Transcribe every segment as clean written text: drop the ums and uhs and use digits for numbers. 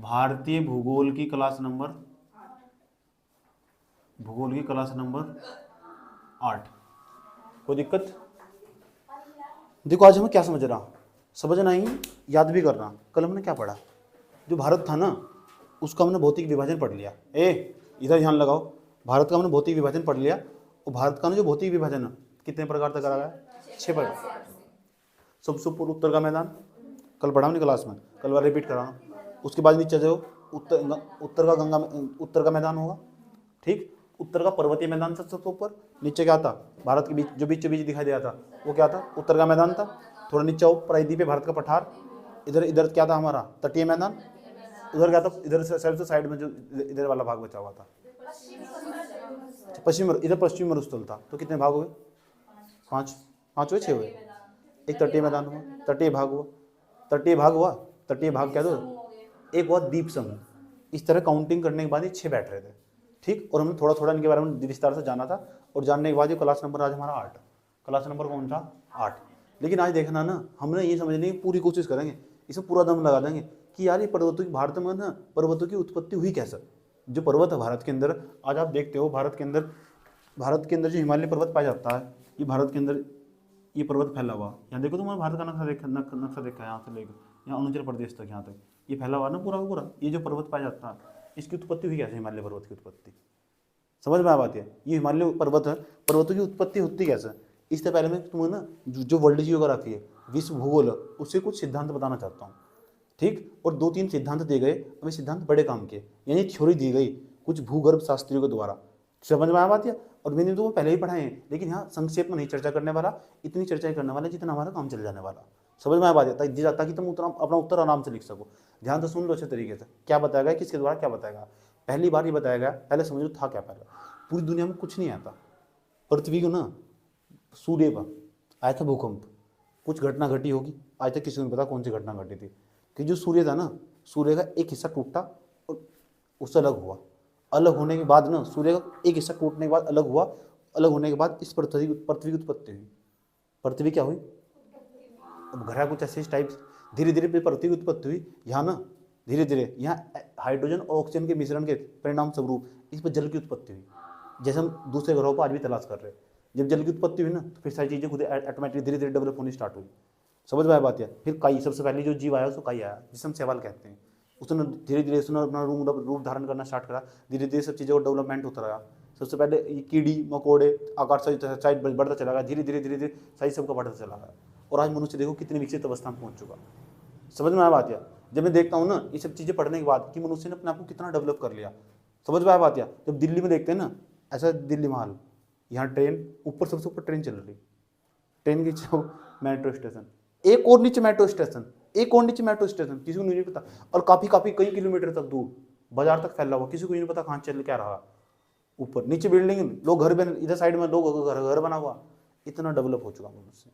भारतीय भूगोल की क्लास नंबर 8। कोई दिक्कत? देखो आज हमें क्या समझ रहा, समझना ही याद भी करना। कल हमने क्या पढ़ा, जो भारत था ना उसका हमने भौतिक विभाजन पढ़ लिया। इधर ध्यान लगाओ, भारत का हमने भौतिक विभाजन पढ़ लिया। और भारत का ना जो भौतिक विभाजन कितने प्रकार से करा गया? 6 प्रकार। सबसे ऊपर उत्तर का मैदान, कल पढ़ा हमने क्लास में, कल बार रिपीट करा। उसके बाद नीचे जो उत्तर का मैदान होगा, ठीक। उत्तर का पर्वतीय मैदान था सबसे ऊपर। नीचे क्या था? भारत के बीच जो बीच दिखाई दिया था वो क्या था? उत्तर का मैदान था। थोड़ा नीचे आओ, प्रायद्वीप पे भारत का पठार। इधर क्या था हमारा? तटीय मैदान। उधर क्या था? इधर से साइड में जो इधर वाला भाग बचा हुआ था पश्चिम, इधर पश्चिमी मरुस्थल था। तो कितने भाग हुए? 5 हुए, 6 हुए। एक तटीय मैदान हुआ, तटीय भाग हुआ, तटीय भाग क्या दो, एक हुआ द्वीप समूह। इस तरह काउंटिंग करने के बाद ये 6 बैठ रहे थे, ठीक। और हमने थोड़ा थोड़ा इनके बारे में विस्तार से जाना था। और जानने के बाद ये क्लास नंबर आज हमारा 8। क्लास नंबर कौन था? 8। लेकिन आज देखना ना, हमने ये समझने की पूरी कोशिश करेंगे, इसमें पूरा दम लगा देंगे कि यार ये पर्वतों की, भारत में ना पर्वतों की उत्पत्ति हुई कैसे? जो पर्वत है भारत के अंदर, आज आप देखते हो भारत के अंदर जो हिमालय पर्वत पाया जाता है, ये भारत के अंदर ये पर्वत फैला हुआ। यहाँ देखो तुम्हारे भारत का नक्शा देखा यहाँ से लेकर यहाँ अरुणाचल प्रदेश तक, यहाँ तक ये फैला हुआ ना पूरा का पूरा। ये जो पर्वत पाया जाता है इसकी उत्पत्ति हुई कैसे? हिमालय पर्वत की उत्पत्ति समझ में आ बात है? ये हिमालय पर्वत है, पर्वतों की उत्पत्ति होती कैसे? इससे पहले मैं तुम्हें ना जो वर्ल्ड जियोग्राफी है, विश्व भूगोल है, उससे कुछ सिद्धांत बताना चाहता हूँ, ठीक। और 2-3 सिद्धांत दिए गए, हमें सिद्धांत बड़े काम के, यानी थ्योरी दी गई कुछ भूगर्भ शास्त्रियों के द्वारा। समझ में आ बात है? और मैंने तो वो पहले ही पढ़ाए हैं, लेकिन यहाँ संक्षेप में नहीं चर्चा करने वाला, इतनी चर्चा करने वाला जितना हमारा काम चल जाने वाला। समझ में आ बात है? ताकि तुम अपना उत्तर आराम से लिख सको। ध्यान से सुन लो अच्छे तरीके से, क्या बताया गया, किसके द्वारा क्या बताया गया। पहली बार ये बताया गया, पहले समझो था क्या। पहले पूरी दुनिया में कुछ नहीं आता, पृथ्वी को ना सूर्य पर आया था भूकंप, कुछ घटना घटी होगी, आज तक किसी को नहीं पता कौन सी घटना घटी थी। कि जो सूर्य था ना, सूर्य का एक हिस्सा टूटा और उससे अलग हुआ। अलग होने के बाद ना, सूर्य का एक हिस्सा टूटने के बाद अलग हुआ, अलग होने के बाद इस पृथ्वी की उत्पत्ति हुई। पृथ्वी क्या हुई? अब घर कुछ ऐसे टाइप धीरे धीरे पृथ्वी की उत्पत्ति हुई। यहाँ ना धीरे धीरे यहाँ हाइड्रोजन और ऑक्सीजन के मिश्रण के परिणाम स्वरूप इस पर जल की उत्पत्ति हुई। जैसे हम दूसरे ग्रहों पर आज भी तलाश कर रहे हैं। जब जल की उत्पत्ति हुई ना, तो फिर सारी चीज़ें खुद ऑटोमेटिक धीरे धीरे डेवलप होनी स्टार्ट हुई। समझ में आया बात है? फिर काई, सबसे पहले जो जीव आया उसको काई आया, जिसे हम शैवाल कहते हैं। उसने धीरे धीरे उसने अपना रूप धारण करना स्टार्ट करा, धीरे धीरे सब चीज़ों का डेवलपमेंट होता रहा। सबसे पहले ये कीड़ी मकोड़े आकार साइज बढ़ता चला गया, धीरे धीरे साइज सबका बढ़ता चला गया। और आज मनुष्य देखो कितनी विकसित अवस्था में पहुंच चुका। समझ में आया बात है? जब मैं देखता हूँ ना ये सब चीज़ें पढ़ने के बाद कि मनुष्य ने अपने आप को कितना डेवलप कर लिया। समझ में आया बात है? जब दिल्ली में देखते हैं ना, ऐसा दिल्ली महल, यहाँ ट्रेन ऊपर, सबसे ऊपर ट्रेन चल रही, ट्रेन की मेट्रो स्टेशन, एक और नीचे मेट्रो स्टेशन, एक और नीचे मेट्रो स्टेशन, किसी को नहीं पता। और काफी कई किलोमीटर तक दूर बाजार तक फैला हुआ, किसी को नहीं पता कहाँ चल क्या रहा। ऊपर नीचे बिल्डिंग, लोग घर बन, इधर साइड में लोग घर बना हुआ। इतना डेवलप हो चुका मनुष्य।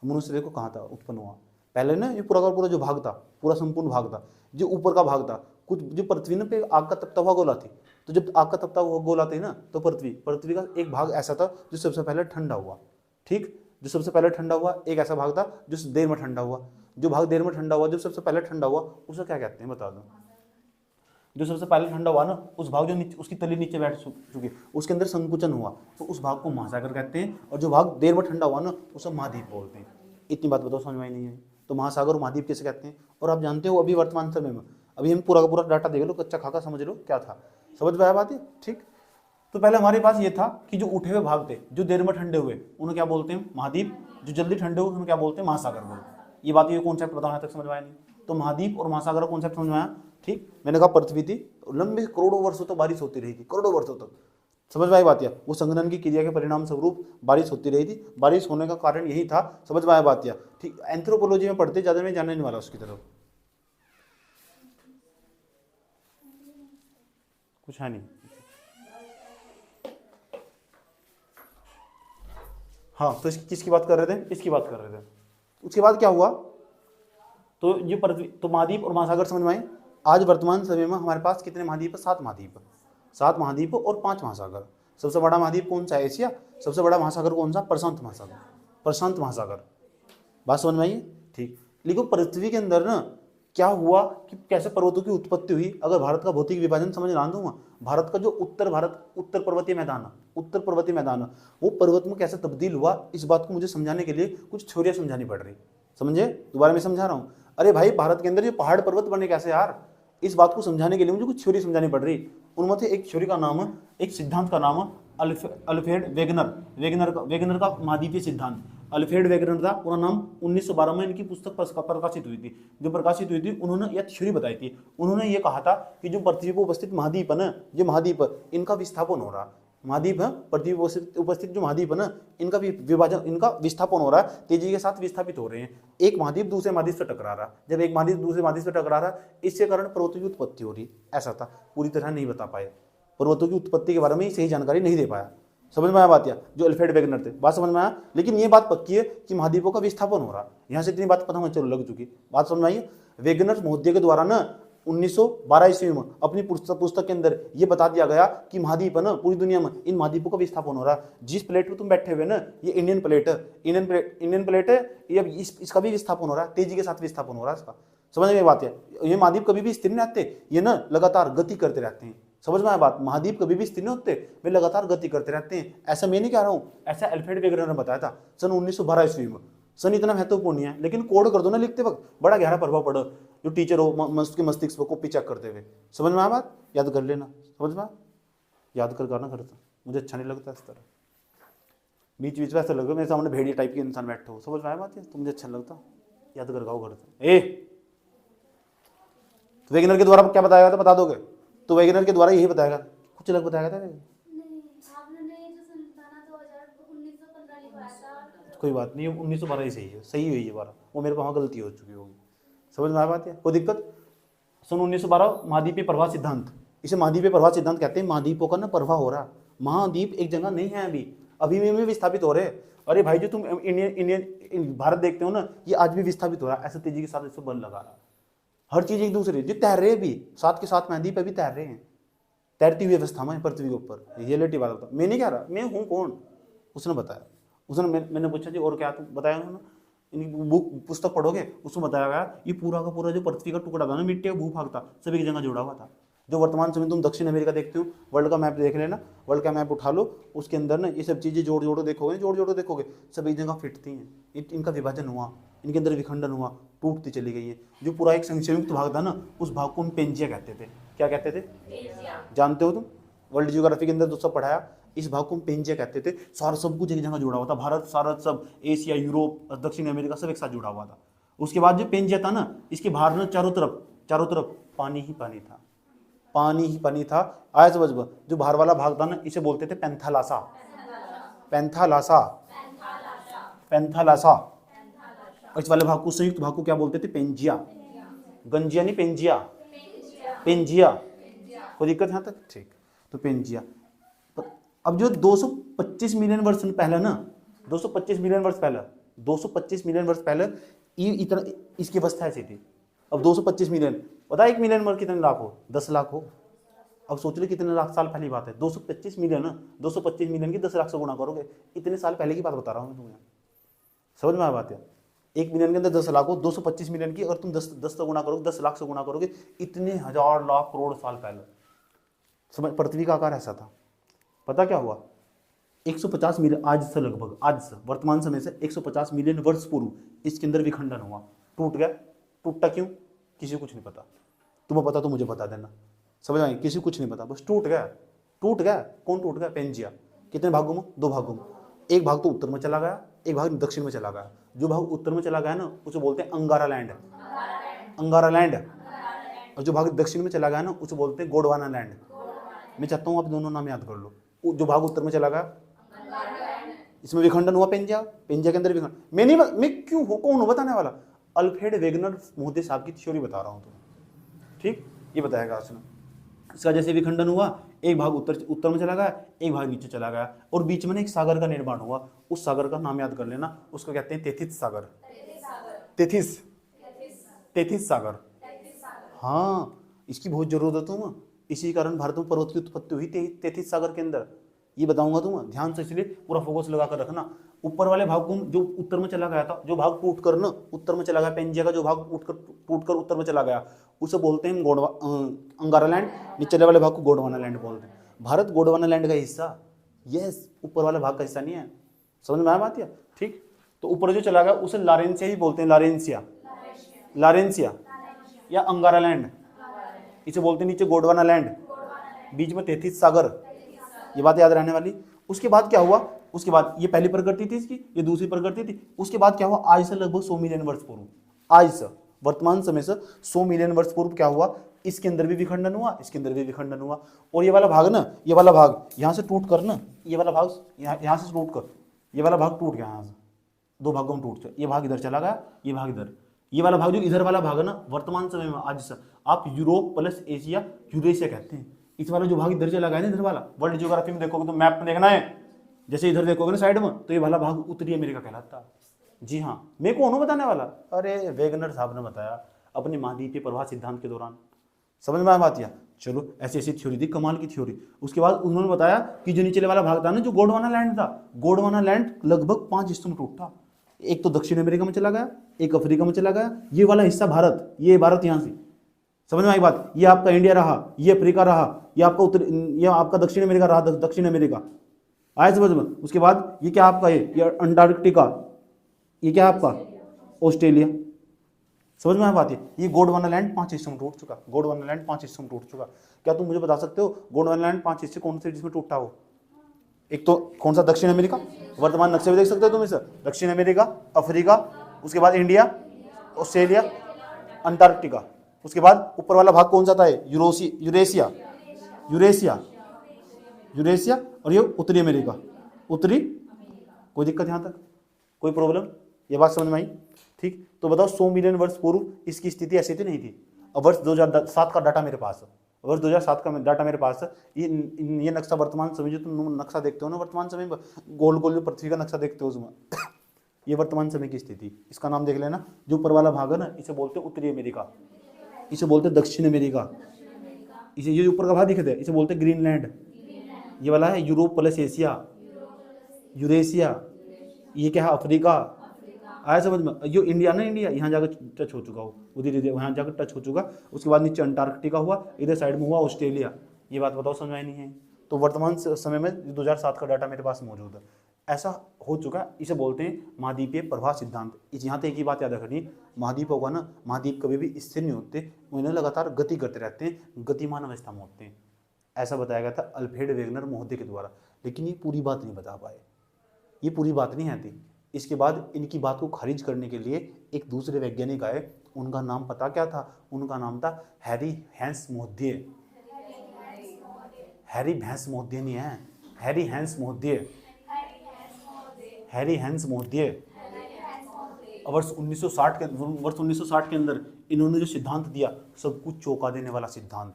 मनुष्य देखो कहाँ था उत्पन्न हुआ। पहले ना ये पूरा का पूरा जो भाग था, पूरा संपूर्ण भाग था, जो ऊपर का भाग था, कुछ जो पृथ्वी ने पे आग का तपता हुआ गोला थी। तो जब आग का तपता हुआ गोला थी ना, तो पृथ्वी का एक भाग ऐसा था जो सबसे पहले ठंडा हुआ, ठीक। जो सबसे पहले ठंडा हुआ, एक ऐसा भाग था जो देर में ठंडा हुआ। जो भाग देर में ठंडा हुआ, जो सबसे पहले ठंडा हुआ, उसे क्या कहते हैं बता दो? जो सबसे पहले ठंडा हुआ ना, उस भाग जो नीचे, उसकी तली नीचे बैठ चुकी, उसके अंदर संकुचन हुआ, तो उस भाग को महासागर कहते हैं। और जो भाग देर में ठंडा हुआ ना, उसे महाद्वीप बोलते हैं। इतनी बात बताओ, समझ में नहीं है? तो महासागर और महाद्वीप कैसे कहते हैं? और आप जानते हो अभी वर्तमान समय में, अभी हम पूरा का पूरा डाटा देख लो, कच्चा खाका समझ लो क्या था। समझ में आया बात है? ठीक। तो पहले हमारे पास ये था कि जो उठे हुए भाग थे, जो देर में ठंडे हुए, उन्हें क्या बोलते हैं? महाद्वीप। जो जल्दी ठंडे हुए उन्हें क्या बोलते हैं? महासागर बोलते। ये बात, ये कॉन्सेप्ट बताओ, यहाँ तक समझ में आया नहीं? तो महाद्वीप और महासागर का कॉन्सेप्ट समझ में आया? ठीक। मैंने कहा पृथ्वी थी, लंबे करोड़ों वर्षों तक बारिश होती रही थी, करोड़ों वर्षों तक। समझ में आई बात? वो संघनन की क्रिया के परिणाम स्वरूप बारिश होती रही थी। बारिश होने का कारण यही था। समझ में आया बात? ठीक। एंथ्रोपोलॉजी में पढ़ते, ज्यादा में जानने नहीं वाला उसकी तरफ, कुछ है नहीं। हाँ, तो किसकी बात कर रहे थे? इसकी बात कर रहे थे। उसके बाद क्या हुआ? तो ये पृथ्वी, तो महाद्वीप और महासागर समझ में आए। आज वर्तमान समय में हमारे पास कितने महाद्वीप है? 7 महाद्वीप। 7 महाद्वीप और 5 महासागर। सबसे बड़ा महाद्वीप कौन सा है? एशिया। सबसे बड़ा महासागर कौन सा? प्रशांत महासागर। प्रशांत महासागर। बात समझ में आई? ठीक। लेकिन पृथ्वी के अंदर ना क्या हुआ कि कैसे पर्वतों की उत्पत्ति हुई। अगर भारत का भौतिक विभाजन समझ ना दूंगा, भारत का जो उत्तर पर्वतीय मैदान है, वो पर्वत में कैसे तब्दील हुआ, इस बात को मुझे समझाने के लिए कुछ थ्योरियां समझानी पड़ रही। समझे, दोबारा मैं समझा रहा हूँ। अरे भाई, भारत के अंदर ये पहाड़ पर्वत बने कैसे यार, इस बात को समझाने के लिए मुझे कुछ थ्योरी समझानी पड़ रही। उनमें से एक थ्योरी का नाम है, एक सिद्धांत का नाम है अल्फ्रेड वेगनर का महाद्वीपीय सिद्धांत। अल्फ्रेड वेगनर था पूरा नाम। 1912 में इनकी पुस्तक प्रकाशित हुई थी। जो प्रकाशित हुई थी, उन्होंने यह थ्योरी बताई थी। उन्होंने ये कहा था कि जो पृथ्वी पर उपस्थित महाद्वीप है ना, जो महाद्वीप इनका विस्थापन हो रहा, महाद्वीप है, पृथ्वी पर उपस्थित जो महाद्वीप है ना, इनका विभाजन, इनका विस्थापन हो रहा है, तेजी के साथ विस्थापित हो रहे हैं। एक महाद्वीप दूसरे महाद्वीप से टकरा रहा, जब एक महाद्वीप दूसरे महाद्वीप से टकरा रहा, इसके कारण पर्वतों की उत्पत्ति हो रही। ऐसा था, पूरी तरह नहीं बता पाए, पर्वतों की उत्पत्ति के बारे में सही जानकारी नहीं दे पाया। समझ में आया बात? या जो अल्फ्रेड वेगनर थे, बात समझ में आया। लेकिन ये बात पक्की है कि महाद्वीपों का विस्थापन हो रहा। यहाँ से इतनी बात पता मुझे चलो लग चुकी, बात समझ में आई। वेगनर महोदय के द्वारा ना 1912 ईस्वी में अपनी पुस्तक के अंदर ये बता दिया गया कि महाद्वीप है ना, पूरी दुनिया में इन महाद्वीपों का विस्थापन हो रहा है। जिस प्लेट पे तुम बैठे हुए ना, ये इंडियन प्लेट है, ये इसका भी विस्थापन हो रहा है, तेजी के साथ विस्थापन हो रहा है इसका। समझ में बात है। ये महाद्वीप कभी भी स्थिर नहीं रहते, ये ना लगातार गति करते रहते हैं। समझ में आया बात? महाद्वीप कभी भी स्थिर नहीं होते, वे लगातार गति करते रहते हैं। ऐसा मैं नहीं कह रहा हूं, ऐसा अल्फ्रेड वेगनर ने बताया था सन 1912 ईस्वी में। सन इतना महत्वपूर्ण है, लेकिन कोड कर दो ना लिखते वक्त, बड़ा गहरा प्रभाव पड़ा। जो टीचर हो के मस्तिष्क पर कॉपी चेक करते हुए, समझ में आया बात? याद कर लेना, समझ में याद कर करना करता। मुझे अच्छा नहीं लगता इस तरह, बीच बीच में ऐसा लगे मेरे सामने भेड़िया टाइप के इंसान बैठे हो। समझ में आया बात? तो मुझे अच्छा लगता, याद कर गाओ करता। तो वेगनर के द्वारा क्या बताया था, बता दोगे? तो वेगनर के द्वारा यही बताएगा, कुछ अलग बताया था। कोई बात नहीं, 1912 ही सही है, सही हुई है 12, वो मेरे को वहाँ गलती हो चुकी होगी। समझ में आ बात है, कोई दिक्कत? सन 1912 महाद्वीपीय प्रवाह सिद्धांत, इसे महाद्वीपीय प्रवाह सिद्धांत कहते हैं। महाद्वीपों का ना प्रवाह हो रहा, महाद्वीप एक जगह नहीं है, अभी भी विस्थापित हो रहे। अरे भाई, जो तुम इंडियन भारत देखते हो ना, ये आज भी विस्थापित हो रहा है, ऐसे तेजी के साथ इससे बल लगा रहा। हर चीज एक दूसरे, जो तैर रहे भी साथ के साथ, महाद्वीप भी तैर रहे हैं, तैरती हुई अवस्था में पृथ्वी के ऊपर। रियलिटी वाला था, मैं नहीं कह रहा, मैं हूँ कौन, उसने बताया। उसने मैंने पूछा जी और क्या तुम बताया उन्होंने, इनकी बुक पुस्तक पढ़ोगे, उसमें बताया गया ये पूरा का पूरा जो पृथ्वी का टुकड़ा था ना, मिट्टी का भूभाग था, सभी की जगह जुड़ा हुआ था। जो वर्तमान समय तुम दक्षिण अमेरिका देखते हो, वर्ल्ड का मैप देख लेना, वर्ल्ड का मैप उठा लो, उसके अंदर ना ये सब चीजें जोड़ जोड़ो देखोगे, सभी जगह फिटती हैं। इनका विभाजन हुआ, इनके अंदर विखंडन हुआ, टूटती चली गई है। जो पूरा एक संयुक्त भाग था ना, उस भाग को हम पेंजिया कहते थे। क्या कहते थे? जानते हो तुम? वर्ल्ड जियोग्राफी के अंदर दोस्तों पढ़ाया, इस भाग को हम पेंजिया कहते थे। सारा सब कुछ एक जगह जुड़ा हुआ था, भारत सारा सब, एशिया, यूरोप, दक्षिण अमेरिका सब एक साथ जुड़ा हुआ था। उसके बाद जो पेंजिया था ना, इसके बाहर ना चारों तरफ पानी ही पानी था, पानी ही पानी था। आया समझ में? जो बाहर वाला भाग था ना, इसे बोलते थे पेंथालासा। इस वाले भाग को, संयुक्त भाग को क्या बोलते थे? पेंजिया। गंजिया नहीं, पेंजिया। कोई दिक्कत यहाँ तक? ठीक, तो पेंजिया। अब जो 225 मिलियन वर्ष पहले ना, 225 मिलियन वर्ष पहले ये इतना, इसकी अवस्था ऐसी थी। अब 225 मिलियन, पता है 1 मिलियन वर्ष कितने लाख हो? 10 लाख हो। अब सोच लो कितने लाख साल पहली बात है। 225 मिलियन ना, 225 मिलियन की 10 लाख से गुणा करोगे, इतने साल पहले की बात बता रहा हूँ मैं तुम्हें। समझ में आ बात है? 1 मिलियन के अंदर 10 लाख हो, 225 मिलियन की अगर तुम 10 से गुणा करोगे, 10 लाख से गुणा करोगे, इतने हजार लाख करोड़ साल पहले समझ पृथ्वी का आकार ऐसा था। पता क्या हुआ? 150 मिलियन, आज से लगभग, आज से वर्तमान समय से 150 मिलियन वर्ष पूर्व इसके अंदर विखंडन हुआ, टूट गया। टूटता क्यों? किसी को कुछ नहीं पता। तुम्हें पता तो मुझे बता देना। समझ आए? किसी को कुछ नहीं पता, बस टूट गया। कौन टूट गया? पेंजिया। कितने भागों में? 2 भागों में। एक भाग तो उत्तर में चला गया, एक भाग दक्षिण में चला गया। जो भाग उत्तर में चला गया ना, उसे बोलते हैं अंगारा लैंड। और जो भाग दक्षिण में चला गया ना, उसे बोलते हैं गोंडवाना लैंड। मैं चाहता हूँ आप दोनों नाम याद कर लो। जो भाग उत्तर में चला गया, इसमें विखंडन हुआ, पेंजिया के अंदर विखंडन। मैं क्यों हूँ, कौन हूँ बताने वाला? अल्फ्रेड वेगनर महोदय साहब की थ्योरी बता रहा हूँ तुम्हें। ठीक, ये बताएगा उसने। इसका जैसे विखंडन हुआ, एक भाग उत्तर में चला गया, एक भाग नीचे चला गया, और बीच में एक सागर का निर्माण हुआ। उस सागर का नाम याद कर लेना, उसको कहते हैं तेथिस सागर। तेथिस सागर। हाँ, इसकी बहुत जरूरत है तुम्हें। इसी कारण भारत में पर्वत की उत्पत्ति हुई तेथिस सागर के अंदर। ये बताऊंगा तुम ध्यान से, इसलिए पूरा फोकस लगा कर रखना। ऊपर वाले भाग को जो उत्तर में चला गया था, जो भाग टूट कर ना उत्तर में चला गया, पेंजिया का जो भाग टूट कर उत्तर में चला गया, उसे बोलते हैं अंगारा लैंड। निचले वाले भाग को गोंडवाना लैंड बोलते हैं। भारत गोंडवाना लैंड का हिस्सा, यस, ऊपर वाले भाग का हिस्सा नहीं है। समझ में आया बात? ठीक। तो ऊपर जो चला गया उसे लारेंसिया ही बोलते हैं, लारेंसिया या अंगारा लैंड, इसे बोलते हैं। नीचे गोंडवाना लैंड, बीच में 33 सागर, ये बात याद रहने वाली। उसके बाद क्या हुआ? उसके बाद ये पहली प्रकृति थी इसकी, ये दूसरी प्रकृति थी। उसके बाद क्या हुआ? आज से लगभग 100 मिलियन वर्ष पूर्व, आज से वर्तमान समय से 100 मिलियन वर्ष पूर्व क्या हुआ? इसके अंदर भी विखंडन हुआ, इसके अंदर भी विखंडन हुआ। और ये वाला भाग ना, ये वाला भाग यहाँ से टूट कर ना, ये वाला भाग यहाँ से टूट कर, ये वाला भाग टूट गया, यहाँ से 2 भागों में टूट गया। ये भाग इधर चला गया, ये भाग इधर। ये वाला भाग जो इधर वाला भाग है ना, वर्तमान समय में आज से आप यूरोप प्लस एशिया, यूरेशिया कहते हैं। इस वाला जो भाग इधर चला गया ना, इधर वाला, वर्ल्ड ज्योग्राफी में देखोगे तो मैप में देखना है, जैसे इधर देखोगे ना साइड में, तो ये वाला भाग उत्तरी अमेरिका कहलाता है। जी हाँ, मैं कौन हूँ बताने वाला? अरे वेगनर साहब ने बताया अपने महाद्वीपीय प्रवाह सिद्धांत के दौरान। समझ में आ बात? या चलो, ऐसी ऐसी थ्योरी थी, कमाल की थ्योरी। उसके बाद उन्होंने बताया कि जो नीचे वाला भाग था ना, जो गोंडवाना लैंड था, गोंडवाना लैंड लगभग 5 हिस्सों में टूटा। एक तो दक्षिण अमेरिका में चला गया, एक अफ्रीका में चला गया, ये वाला हिस्सा भारत, ये भारत यहाँ से। समझ में आई बात? ये आपका इंडिया रहा, ये अफ्रीका रहा, ये आपका ये आपका दक्षिण अमेरिका रहा, दक्षिण अमेरिका आया समझ में। उसके बाद ये क्या आपका है? ये अंटार्कटिका, ये क्या आपका? ऑस्ट्रेलिया। समझ में आ बात? ये गोंडवाना लैंड 5 हिस्सों में टूट चुका, गोंडवाना लैंड 5 हिस्सों में टूट चुका। क्या तुम मुझे बता सकते हो गोंडवाना लैंड 5 हिस्से कौन से जिसमें टूटा हो? एक तो कौन सा? दक्षिण अमेरिका, वर्तमान नक्शे में देख सकते हो तुम इसे, दक्षिण अमेरिका, अफ्रीका, उसके बाद इंडिया, ऑस्ट्रेलिया, अंटार्कटिका। उसके बाद ऊपर वाला भाग कौन सा था? यूरेशिया, यूरेशिया, यूरेशिया, और ये उत्तरी अमेरिका, उत्तरी। कोई दिक्कत यहाँ तक? कोई प्रॉब्लम? ये बात समझ में आई? ठीक। तो बताओ 100 मिलियन वर्ष पूर्व इसकी स्थिति ऐसी थी नहीं थी। अब वर्ष 2007 का डाटा मेरे पास है, वर्ष 2007 का डाटा मेरे पास है। ये नक्शा वर्तमान समय जो तुम नक्शा देखते हो ना, वर्तमान समय में गोल गोल जो पृथ्वी का नक्शा देखते हो उसमें ये वर्तमान समय की स्थिति, इसका नाम देख लेना। जो ऊपर वाला भाग है ना, इसे बोलते हैं उत्तरी अमेरिका, इसे बोलते हैं दक्षिण अमेरिका, इसे ये ऊपर का भाग दिखता है, इसे बोलते हैं ग्रीनलैंड। ये वाला है यूरोप प्लस एशिया, यूरेशिया। ये क्या है? अफ्रीका। आया समझ में? जो इंडिया ना, इंडिया यहाँ जाकर टच हो चुका हो, उधर यहाँ जाकर टच हो चुका। उसके बाद नीचे अंटार्कटिका हुआ, इधर साइड में हुआ ऑस्ट्रेलिया। ये बात बताओ समझ में नहीं है? तो वर्तमान समय में 2007 का डाटा मेरे पास मौजूद है, ऐसा हो चुका। इसे बोलते हैं महाद्वीपीय प्रवाह सिद्धांत। यहाँ तक एक ही बात याद रखनी, महाद्वीप होगा ना, महाद्वीप कभी भी स्थिर नहीं होते, उन्हें लगातार गति करते रहते हैं, गतिमान अवस्था में होते हैं। ऐसा बताया गया था अल्फ्रेड वेगनर महोदय के द्वारा, लेकिन ये पूरी बात नहीं बता पाए, ये पूरी बात नहीं आती। इसके बाद इनकी बात को खारिज करने के लिए एक दूसरे वैज्ञानिक आए, उनका नाम पता क्या था? उनका नाम था हैरी हैंस महोदय। हैरी भैंस महोदय नहीं है, हैरी हैंस महोदय, हैरी हैंस महोदय। वर्ष 1960 के अंदर इन्होंने जो सिद्धांत दिया, सब कुछ चौंका देने वाला सिद्धांत।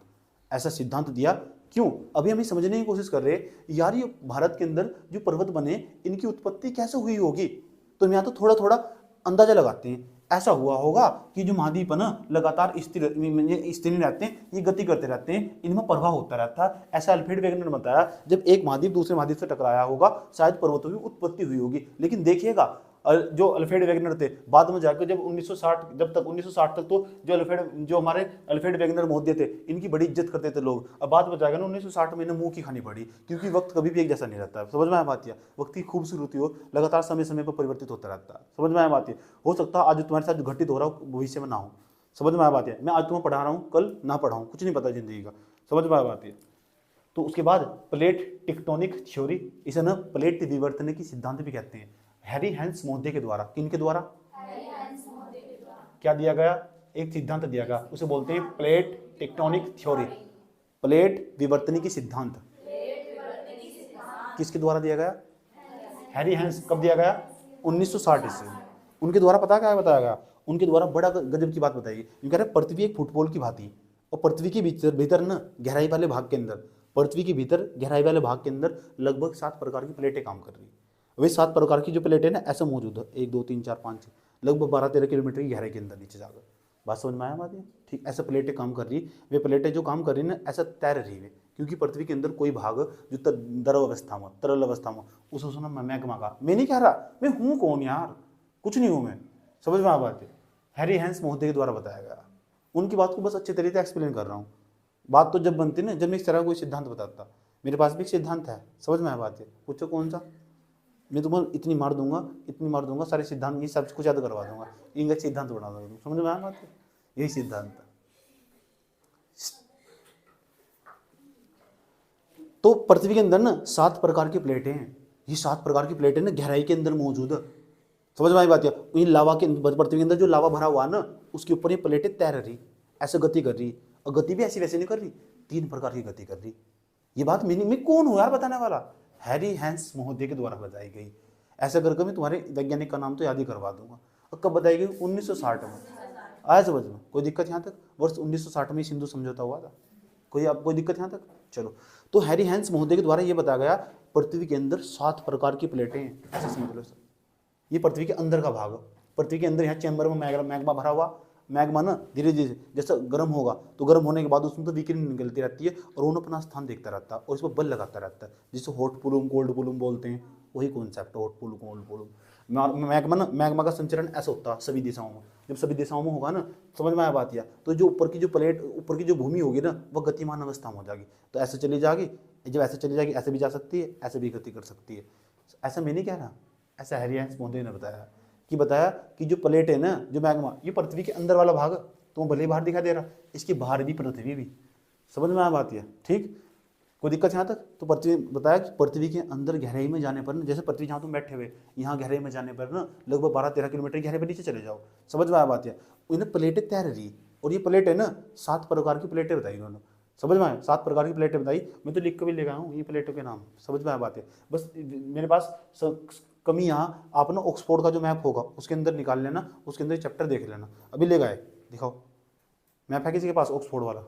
ऐसा सिद्धांत दिया क्यों? अभी हम समझने की कोशिश कर रहे हैं यार, ये भारत के अंदर जो पर्वत बने, इनकी उत्पत्ति कैसे हुई होगी। तो हम यहाँ तो थोड़ा थोड़ा अंदाजा लगाते हैं। ऐसा हुआ होगा कि जो महाद्वीप है ना, लगातार स्थिर नहीं रहते हैं, ये गति करते रहते हैं, इनमें प्रवाह होता रहता है। ऐसा अल्फ्रेड वेगनर ने बताया, जब एक महाद्वीप दूसरे महाद्वीप से टकराया होगा, शायद पर्वतों की उत्पत्ति हुई होगी। लेकिन देखिएगा, जो अल्फ्रेड वेगनर थे, बाद में जाकर जब 1960 तक तो जो हमारे अल्फ्रेड वेगनर महोदय थे, इनकी बड़ी इज्जत करते थे लोग। अब बाद में जाकर 1960 में मुंह की खानी पड़ी, क्योंकि वक्त कभी भी एक जैसा नहीं रहता है। समझ में आया बात? वक्त की खूबसूरती हो, लगातार समय समय पर परिवर्तित होता रहता है। समझ में आया बात? हो सकता है आज तुम्हारे साथ जो घटित हो रहा हो भविष्य में ना हो। समझ में आया बात? मैं आज तुम्हें पढ़ा रहा हूँ, कल ना पढ़ाऊँ, कुछ नहीं पता जिंदगी का। समझ में आया बात? तो उसके बाद प्लेट टेक्टोनिक थ्योरी, इसे ना प्लेट विवर्तन की सिद्धांत भी कहते हैं। हैरी हैंस महोदय के द्वारा, किनके द्वारा? क्या दिया गया? एक सिद्धांत दिया गया, उसे बोलते हैं प्लेट टेक्टोनिक थ्योरी, प्लेट विवर्तन की सिद्धांत। किसके द्वारा दिया गया? Harry Hans. कब दिया गया? 1960 से। उनके द्वारा पता क्या बताया गया? उनके द्वारा बड़ा गजब की बात बताई। कह रहे पृथ्वी एक फुटबॉल की भांति, और पृथ्वी के भीतर ना गहराई वाले भाग के अंदर, पृथ्वी के भीतर गहराई वाले भाग के अंदर लगभग 7 प्रकार की प्लेटें काम कर रही है। वे 7 प्रकार की जो प्लेटें ना, ऐसा मौजूद है, 1 2 3 4 5 लगभग 12-13 किलोमीटर की गहराई के अंदर नीचे जाकर। बात समझ में आया बात? ठीक, ऐसा प्लेटें काम कर रही। वे प्लेटें जो काम कर रही है ना, ऐसा तैर रही है, क्योंकि पृथ्वी के अंदर कोई भाग जो द्रव अवस्था में, तरल अवस्था में, उसको सुना मैग्मा का। मैं नहीं कह रहा, मैं हूं कौन यार, कुछ नहीं हूं मैं। समझ में आ बात है? हैरी हैंस महोदय के द्वारा बताया गया, उनकी बात को बस अच्छे तरीके से एक्सप्लेन कर रहा हूँ। बात तो जब बनती ना, जब मैं इस तरह कोई सिद्धांत बताता, मेरे पास भी एक सिद्धांत है, समझ में आ बात है? पूछो कौन सा? मैं तुम्हें इतनी मार दूंगा सारे सिद्धांत, ये सब कुछ याद करवा दूंगा, इनका सिद्धांत बना दूंगा। समझ में आया बात है? यही सिद्धांत है। तो पृथ्वी के अंदर ना 7 प्रकार की प्लेटें हैं। ये 7 प्रकार की प्लेटें ना गहराई के अंदर मौजूद है। समझ में आई बात है? ये लावा के पृथ्वी के अंदर जो लावा भरा हुआ ना, उसके ऊपर ये प्लेटें तैर रही, ऐसे गति कर रही, और गति भी ऐसी वैसे नहीं कर रही, 3 प्रकार की गति कर रही। ये बात मैं कौन हूं यार बताने वाला? हैरी हैंस महोदय के द्वारा बताई गई। ऐसा करके मैं तुम्हारे वैज्ञानिक का नाम तो याद ही करवा दूंगा। और कब बताई गई? 1960 में। आया समझ में? कोई दिक्कत यहाँ तक? वर्ष 1960 में सिंधु समझौता हुआ था। कोई दिक्कत यहाँ तक? चलो, तो हैरी हैंस महोदय के द्वारा ये बताया गया पृथ्वी के अंदर 7 प्रकार की प्लेटें हैं। ऐसे समझ लो सर, ये पृथ्वी के अंदर का भाग है। पृथ्वी के अंदर यहाँ चैम्बर में मैग्मा भरा हुआ, मैग्मा ना धीरे धीरे जैसा गर्म होगा तो गर्म होने के बाद उसमें तो विकिरण निकलती रहती है और वो अपना स्थान देखता रहता है और इस पर बल लगाता रहता है, जिसे हॉट पुलुम कोल्ड पुलुम बोलते हैं। वही कॉन्सेप्ट है hot Pulum cold Pulum. Magma का संचरण ऐसा होता है सभी दिशाओं में। जब सभी दिशाओं में होगा ना, समझ में आया बात? या तो जो ऊपर की जो प्लेट, ऊपर की जो भूमि होगी ना, वह गतिमान अवस्था में हो जाएगी, तो ऐसे चली जाएगी। जब ऐसे चली जाएगी, ऐसे भी जा सकती है, ऐसे भी गति कर सकती है। ऐसा मैं नहीं कह रहा, ऐसा हैरी हैंस महोदय ने बताया कि जो प्लेट है ना, जो मैग्मा, ये पृथ्वी के अंदर वाला भाग, तो भले ही बाहर दिखा दे रहा, इसके बाहर भी पृथ्वी भी। समझ में आया बात? है ठीक? कोई दिक्कत यहाँ तक? तो पृथ्वी बताया कि पृथ्वी के अंदर गहराई में जाने पर ना, जैसे पृथ्वी जहाँ तुम बैठे हुए, यहाँ गहराई में जाने पर ना लगभग 12-13 किलोमीटर गहराई पर नीचे चले जाओ। समझ में आया बात? है इन्हें प्लेटें तैर रही, और ये प्लेट है ना 7 प्रकार की प्लेटें बताई उन्होंने। समझ में आया? 7 प्रकार की प्लेटें बताई, मैं तो लिख के भी ले गया हूँ ये प्लेटों के नाम। समझ में आया बात? है बस मेरे पास कमी यहाँ, आप ना ऑक्सफोर्ड का जो मैप होगा उसके अंदर निकाल लेना, उसके अंदर चैप्टर देख लेना। अभी ले गए, दिखाओ मैप है किसी के पास? ऑक्सफोर्ड वाला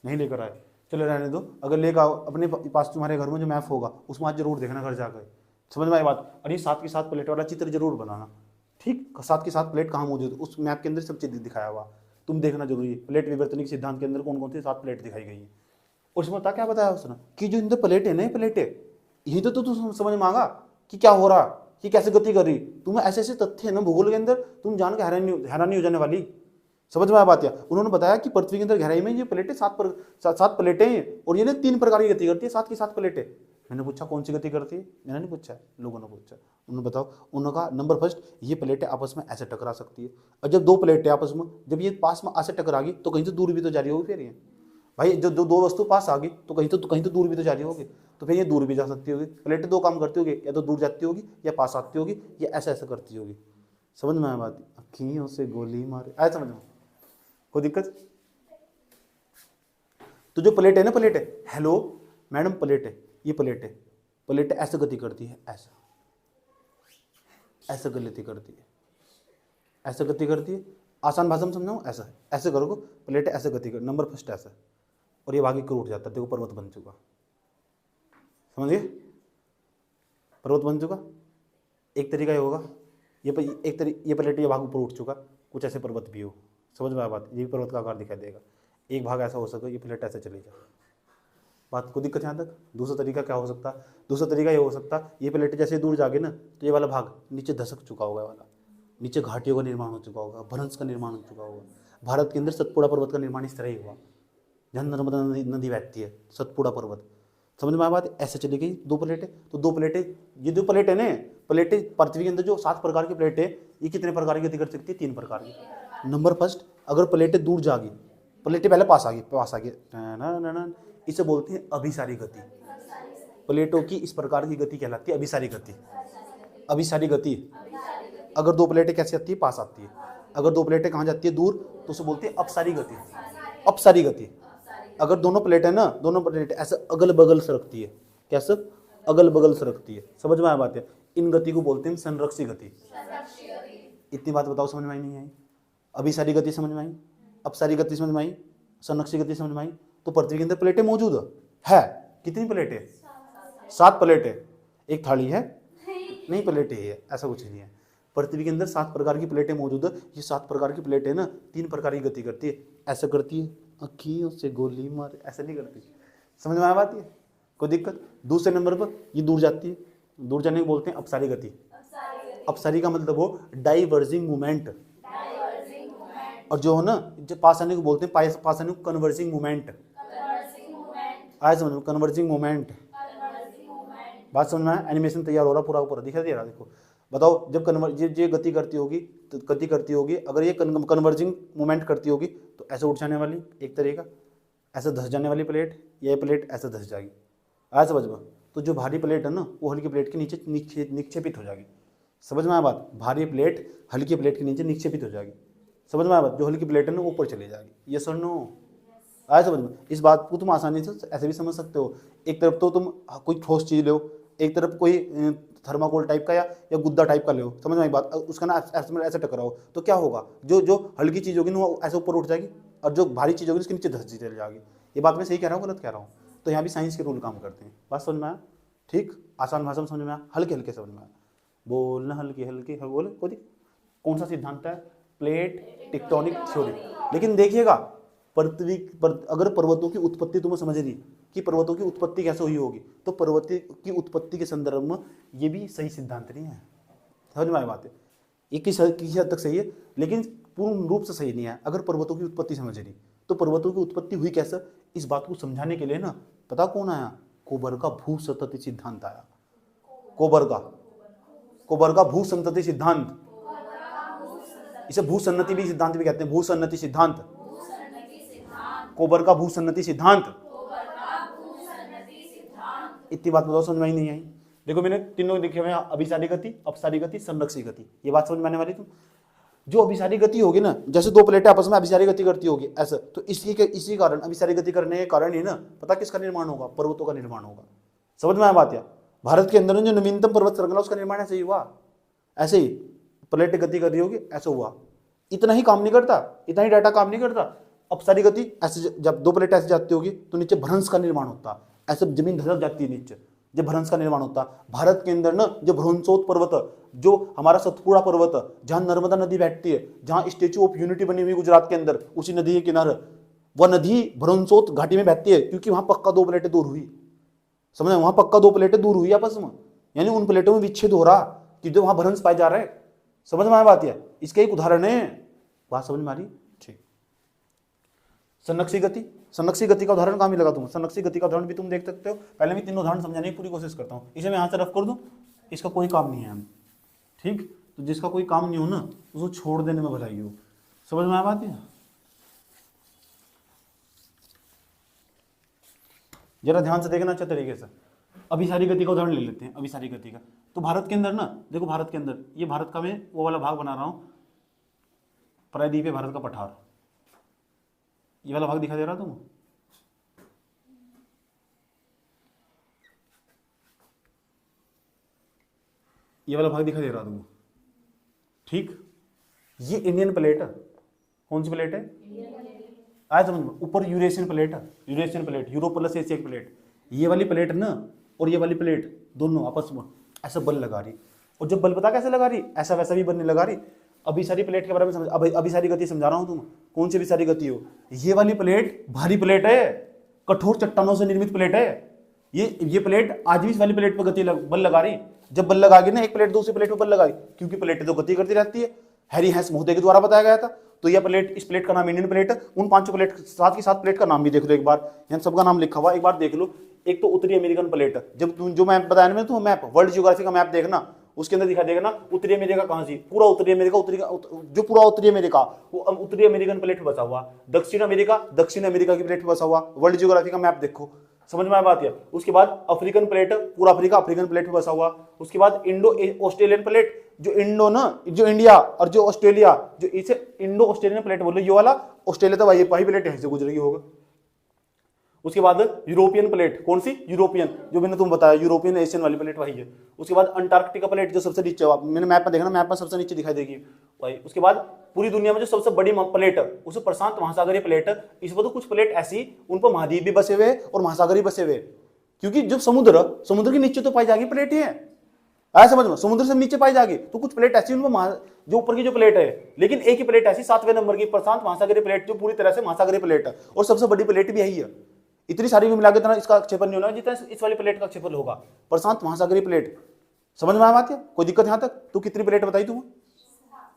नहीं लेकर आए, चलो रहने दो। अगर लेकर आओ अपने पास, तुम्हारे घर में जो मैप होगा उसमें आज जरूर देखना घर जाकर। समझ में आई बात? और ये 7 की 7 प्लेट वाला चित्र जरूर बनाना, ठीक? 7 की 7 प्लेट कहाँ मौजूद है उस मैप के अंदर सब चीज दिखाया हुआ, तुम देखना जरूरी है। प्लेट विवर्तनिक सिद्धांत के अंदर कौन कौन सी 7 प्लेट दिखाई गई है। उसमें बता क्या बताया उसने कि जो इंदर प्लेट है ना, प्लेटें यही तो तू समझ मांगा कि क्या हो रहा, कि कैसे गति कर रही। तुम्हें ऐसे ऐसे तथ्य है ना भूगोल के अंदर, तुम जान के हैरानी हो जाने वाली। समझ में आया बात? उन्होंने बताया कि पृथ्वी के अंदर गहराई में ये प्लेटें 7 प्लेटें हैं, और ये ना 3 प्रकार की गति करती है, 7 की 7 प्लेटें। मैंने पूछा कौन सी गति करती है? मैंने नहीं पूछा, लोगों ने पूछा। उन्होंने बताओ, उन्होंने कहा नंबर फर्स्ट, ये प्लेटें आपस में ऐसे टकरा सकती है, और जब 2 प्लेटें आपस में, जब ये पास में ऐसे टकरा गई तो कहीं से दूर भी तो जा रही होगी। फिर ये भाई जो 2 वस्तु पास आ गई तो कहीं तो दूर भी तो जा रही होगी, तो फिर ये दूर भी जा सकती होगी। प्लेटें 2 काम करती होगी, या तो दूर जाती होगी या पास आती होगी, या ऐसा ऐसा करती होगी। समझ में आया बात? अखियों से गोली मारे, आया समझ में? कोई दिक्कत? तो जो प्लेट है ना, प्लेट है, हेलो मैडम, प्लेट है, ये प्लेट ऐसे गति करती है, ऐसा गति करती है, ऐसे गति करती है। आसान भाषा में समझाऊं, ऐसा है, ऐसे करोगे प्लेट ऐसे गति कर, नंबर फर्स्ट ऐसा, और ये भागी कर उठ जाता है। देखो पर्वत बन चुका, समझिए पर्वत बन चुका। एक तरीका ये होगा, ये प्लेट ये भाग ऊपर उठ चुका, कुछ ऐसे पर्वत भी हो। समझ में आया बात? ये भी पर्वत का आकार दिखाई देगा। एक भाग ऐसा हो सके, ये प्लेट ऐसे चली जाए। बात को दिक्कत यहाँ तक? दूसरा तरीका क्या हो सकता? दूसरा तरीका ये हो सकता, ये प्लेट जैसे दूर जागे ना, तो ये वाला भाग नीचे धसक चुका होगा, वाला नीचे घाटियों का निर्माण हो चुका होगा, भ्रंश का निर्माण हो चुका होगा। भारत के अंदर सतपुड़ा पर्वत का निर्माण इस तरह ही हुआ, जहाँ नर्मदा नदी बहती है, सतपुड़ा पर्वत। समझ में आया बात? ऐसे चली गई 2 प्लेटें। तो 2 प्लेटें, ये 2 प्लेटें ना, प्लेटें पृथ्वी के अंदर जो 7 प्रकार की प्लेटें, ये कितने प्रकार की गति कर सकती है? 3 प्रकार की। नंबर फर्स्ट, अगर प्लेटें दूर जागी, प्लेटें पहले पास आ गई, इसे बोलते हैं अभिसारी गति। प्लेटों की इस प्रकार की गति कहलाती है अभिसारी गति। अभिसारी गति, अगर 2 प्लेटें कैसे आती है? पास आती है। अगर 2 प्लेटें कहाँ जाती है? दूर, तो उसे बोलते हैं अपसारी गति। अपसारी गति, अगर दोनों प्लेटें ना, दोनों प्लेटें ऐसे अगल बगल सरकती है, कैसे? अगल बगल सरकती है। समझ में आया बात? है इन गति को बोलते हैं संरक्षी गति। इतनी बात बताओ, समझ में आई नहीं आई? अभिसारी गति समझ में आई, अपसारी गति समझ में आई, संरक्षी गति समझ में आई। तो पृथ्वी के अंदर प्लेटें मौजूद है। कितनी प्लेटें? 7 प्लेटें। एक थाली है नहीं, प्लेटें है, ऐसा कुछ नहीं है। पृथ्वी के अंदर 7 प्रकार की प्लेटें मौजूद है। ये 7 प्रकार की प्लेटें ना 3 प्रकार की गति करती है। ऐसा करती है, अखियों से गोली मार, ऐसा नहीं करती। समझ में आ बात है? कोई दिक्कत? दूसरे नंबर पर ये दूर जाती है, दूर जाने को बोलते हैं अपसारी गति। अपसारी का मतलब हो डाइवर्जिंग मूवमेंट, और जो है ना जो पास आने को बोलते हैं पास आने को कन्वर्जिंग मूवमेंट। आया समझ में? Converging movement. बात समझ में आया? एनिमेशन तैयार हो रहा पूरा पूरा दिखाई दे रहा। देखो बताओ, जब ये गति करती होगी तो गति करती होगी, अगर ये कन्वर्जिंग मूवमेंट करती होगी तो ऐसे उठ जाने वाली एक तरीका, ऐसे धस जाने वाली प्लेट, ये प्लेट ऐसे धस जाएगी। आया समझ में? तो जो भारी प्लेट है ना वो हल्की प्लेट के नीचे निक्षेपित हो जाएगी। समझ में आया बात? भारी प्लेट हल्की प्लेट के नीचे निक्षेपित हो जाएगी। समझ में आया बात? जो हल्की प्लेट है ना ऊपर चली जाएगी। ये सुन नो आया समझ में? इस बात को तुम आसानी से ऐसे भी समझ सकते हो। एक तरफ तो तुम कोई ठोस चीज लो, एक तरफ कोई थर्माकोल टाइप का या गुद्दा टाइप का ले, समझ में आई बात? उसका ना ऐसे टकराओ तो क्या होगा, जो हल्की चीज होगी ना वो ऐसे ऊपर उठ जाएगी, और जो भारी चीज होगी उसके नीचे धस चली जाएगी। ये बात मैं सही कह रहा हूँ गलत कह रहा हूँ? तो यहाँ भी साइंस के रूल काम करते हैं। बात समझ में आया? ठीक, आसान भाषा में समझ में आया, हल्के हल्के समझ में आया, बोलना हल्के हल्के बोले। कौन सा सिद्धांत है? Plate tectonic theory. लेकिन देखिएगा पृथ्वी पर अगर पर्वतों की उत्पत्ति तुम्हें समझ रही कि पर्वतों की उत्पत्ति कैसे हुई होगी, तो पर्वतों की उत्पत्ति के संदर्भ में ये भी सही सिद्धांत नहीं है। समझ में आई बात है? ये किसी हद तक सही है लेकिन पूर्ण रूप से सही नहीं है। अगर पर्वतों की उत्पत्ति समझ रही तो पर्वतों की उत्पत्ति हुई कैसे, इस बात को समझाने के लिए ना पता कौन आया? कोबर का भू संतति सिद्धांत आया। कोबर का भू संतति सिद्धांत, इसे भू सन्नति भी सिद्धांत भी कहते हैं। भू सन्नति सिद्धांत, कोबर का भू सन्नति सिद्धांत। इतनी बात बताओ समझ में ही नहीं आई? देखो मैंने तीनों लिखे हुए हैं, अभिसारी गति, अपसारी गति, संरक्षी गति। ये बात समझ में आने वाली तुम? जो अभिसारी गति होगी ना, जैसे दो प्लेटें आपस में अभिसारी गति करती होगी ऐसा, तो इसी कारण अभिसारी गति करने के कारण ही ना पता किसका निर्माण होगा? पर्वतों का निर्माण होगा। समझ में आया बात? या भारत के अंदर जो नवीनतम पर्वत श्रृंखला उसका निर्माण ऐसे ही हुआ। ऐसे ही प्लेटें गति कर रही होगी, ऐसा हुआ। इतना ही काम नहीं करता, इतना ही डाटा काम नहीं करता। अपसारी गति ऐसे, जब दो प्लेट ऐसे जाती होगी तो नीचे भ्रंश का निर्माण होता, ऐसे जमीन धसक जाती है नीचे, जब भ्रंश का निर्माण होता। भारत के अंदर ना जो भ्रंशोत पर्वत, जो हमारा सतपुड़ा पर्वत, जहां नर्मदा नदी बैठती है, जहां स्टेच्यू ऑफ यूनिटी बनी हुई गुजरात के अंदर, उसी नदी के किनारे, वह नदी भ्रंशोत घाटी में बहती है क्योंकि वहां पक्का दो प्लेटें दूर हुई। समझे? वहां पक्का दो प्लेटें दूर हुई आपस में, यानी उन प्लेटों में विच्छेद हो रहा कि जो वहां भ्रंश पाए जा रहे हैं। समझ में आया बात? है इसका एक उदाहरण है। बात समझ में आ रही? ठीक। संरक्षी गति, संरक्षी गति का उदाहरण कहां मिलेगा तुम्हें? संरक्षी गति का उदाहरण भी तुम देख सकते हो। पहले मैं तीनों उदाहरण समझाने की पूरी कोशिश करता हूं। इसे मैं यहां से रफ कर दूं, इसका कोई काम नहीं है। ठीक, तो जिसका कोई काम नहीं हो ना उसको छोड़ देने में भलाई हो। समझ में आया बात? है जरा ध्यान से देखना अच्छे तरीके से। अभिसारी गति का उदाहरण ले लेते हैं। अभिसारी गति का तो भारत के अंदर ना देखो, भारत के अंदर ये भारत का मैं वो वाला भाग बना रहा हूं, प्रायद्वीप है भारत का पठार, ये वाला भाग दिखा दे रहा तुम? ये वाला भाग दिखा दे रहा तुमको? ठीक, ये इंडियन प्लेट है। कौन सी प्लेट है? आया समझ में? ऊपर यूरेशियन प्लेट है, Eurasian plate, Europe plus Asia plate. ये वाली प्लेट ना और ये वाली प्लेट दोनों आपस में ऐसा बल लगा रही, और जब बल पता कैसे लगा रही, ऐसा वैसा भी बनने लगा रही। अभिसारी प्लेट के बारे में समझ, अभिसारी गति समझा रहा हूं तुम। कौन सी अभिसारी गति हो? ये वाली प्लेट भारी प्लेट है, कठोर चट्टानों से निर्मित प्लेट है। ये प्लेट आज भी इस वाली प्लेट पर गति बल लगा रही। जब बल लगा ना एक प्लेट दूसरी प्लेट पर बल लगाई, क्योंकि प्लेटें तो गति करती रहती है, हैरी हैंस महोदय के द्वारा बताया गया था। तो यह प्लेट, इस प्लेट का नाम इंडियन प्लेट है। उन पांचों प्लेट, सात की सात प्लेट का नाम भी देख लो एक बार, यहाँ सबका नाम लिखा हुआ एक बार देख लो। एक तो उत्तरी अमेरिकन प्लेट, जब तुम जो मैप बताया ना, तुम मैप वर्ल्ड जियोग्राफी का मैप देखना, उसके अंदर दिखा देगा ना उत्तरी अमेरिका कहां सी, पूरा उत्तरी अमेरिका, जो पूरा उत्तरी अमेरिका वो उत्तरी अमेरिकन प्लेट पे बसा हुआ। दक्षिण अमेरिका की प्लेट पे बसा हुआ। वर्ल्ड जियोग्राफी का मैप देखो, समझ में आया बात? है उसके बाद अफ्रीकन प्लेट, पूरा अफ्रीका अफ्रीकन प्लेट पे बसा हुआ। उसके बाद इंडो ऑस्ट्रेलियन प्लेट, जो इंडो ना, जो इंडिया और जो ऑस्ट्रेलिया, जो इसे इंडो ऑस्ट्रेलियन प्लेट बोलो, ये वाला ऑस्ट्रेलिया तो वही प्लेट यहीं से गुजरेगी होगा। उसके बाद यूरोपियन प्लेट, कौन सी? यूरोपियन, जो मैंने तुम बताया यूरोपियन एशियन वाली प्लेट वही है। उसके बाद अंटार्कटिका प्लेट जो सबसे नीचे, मैंने मैप में देखना, मैप में सबसे नीचे दिखाई देगी वही। उसके बाद पूरी दुनिया में जो सबसे बड़ी प्लेट है उसे प्रशांत महासागरीय प्लेट है। इस पर तो कुछ प्लेट ऐसी उन पर महाद्वीप भी बसे हुए और महासागर भी बसे हुए, क्योंकि जब समुद्र के नीचे तो पाई जाएगी प्लेट है, आया समझ में? समुद्र से नीचे पाई जाएगी, तो कुछ प्लेट ऐसी उनपर जो ऊपर की जो प्लेट है, लेकिन एक ही प्लेट ऐसी 7वें नंबर की प्रशांत महासागरीय प्लेट, जो पूरी तरह से महासागरीय प्लेट है और सबसे बड़ी प्लेट भी यही है। इतनी सारी भी मिला के इतना इसका क्षेत्रफल नहीं होना जितना इस वाली प्लेट का क्षेत्रफल होगा, प्रशांत महासागरीय प्लेट। समझ में आया बात है? कोई दिक्कत यहाँ तक? तू कितनी प्लेट बताई तू?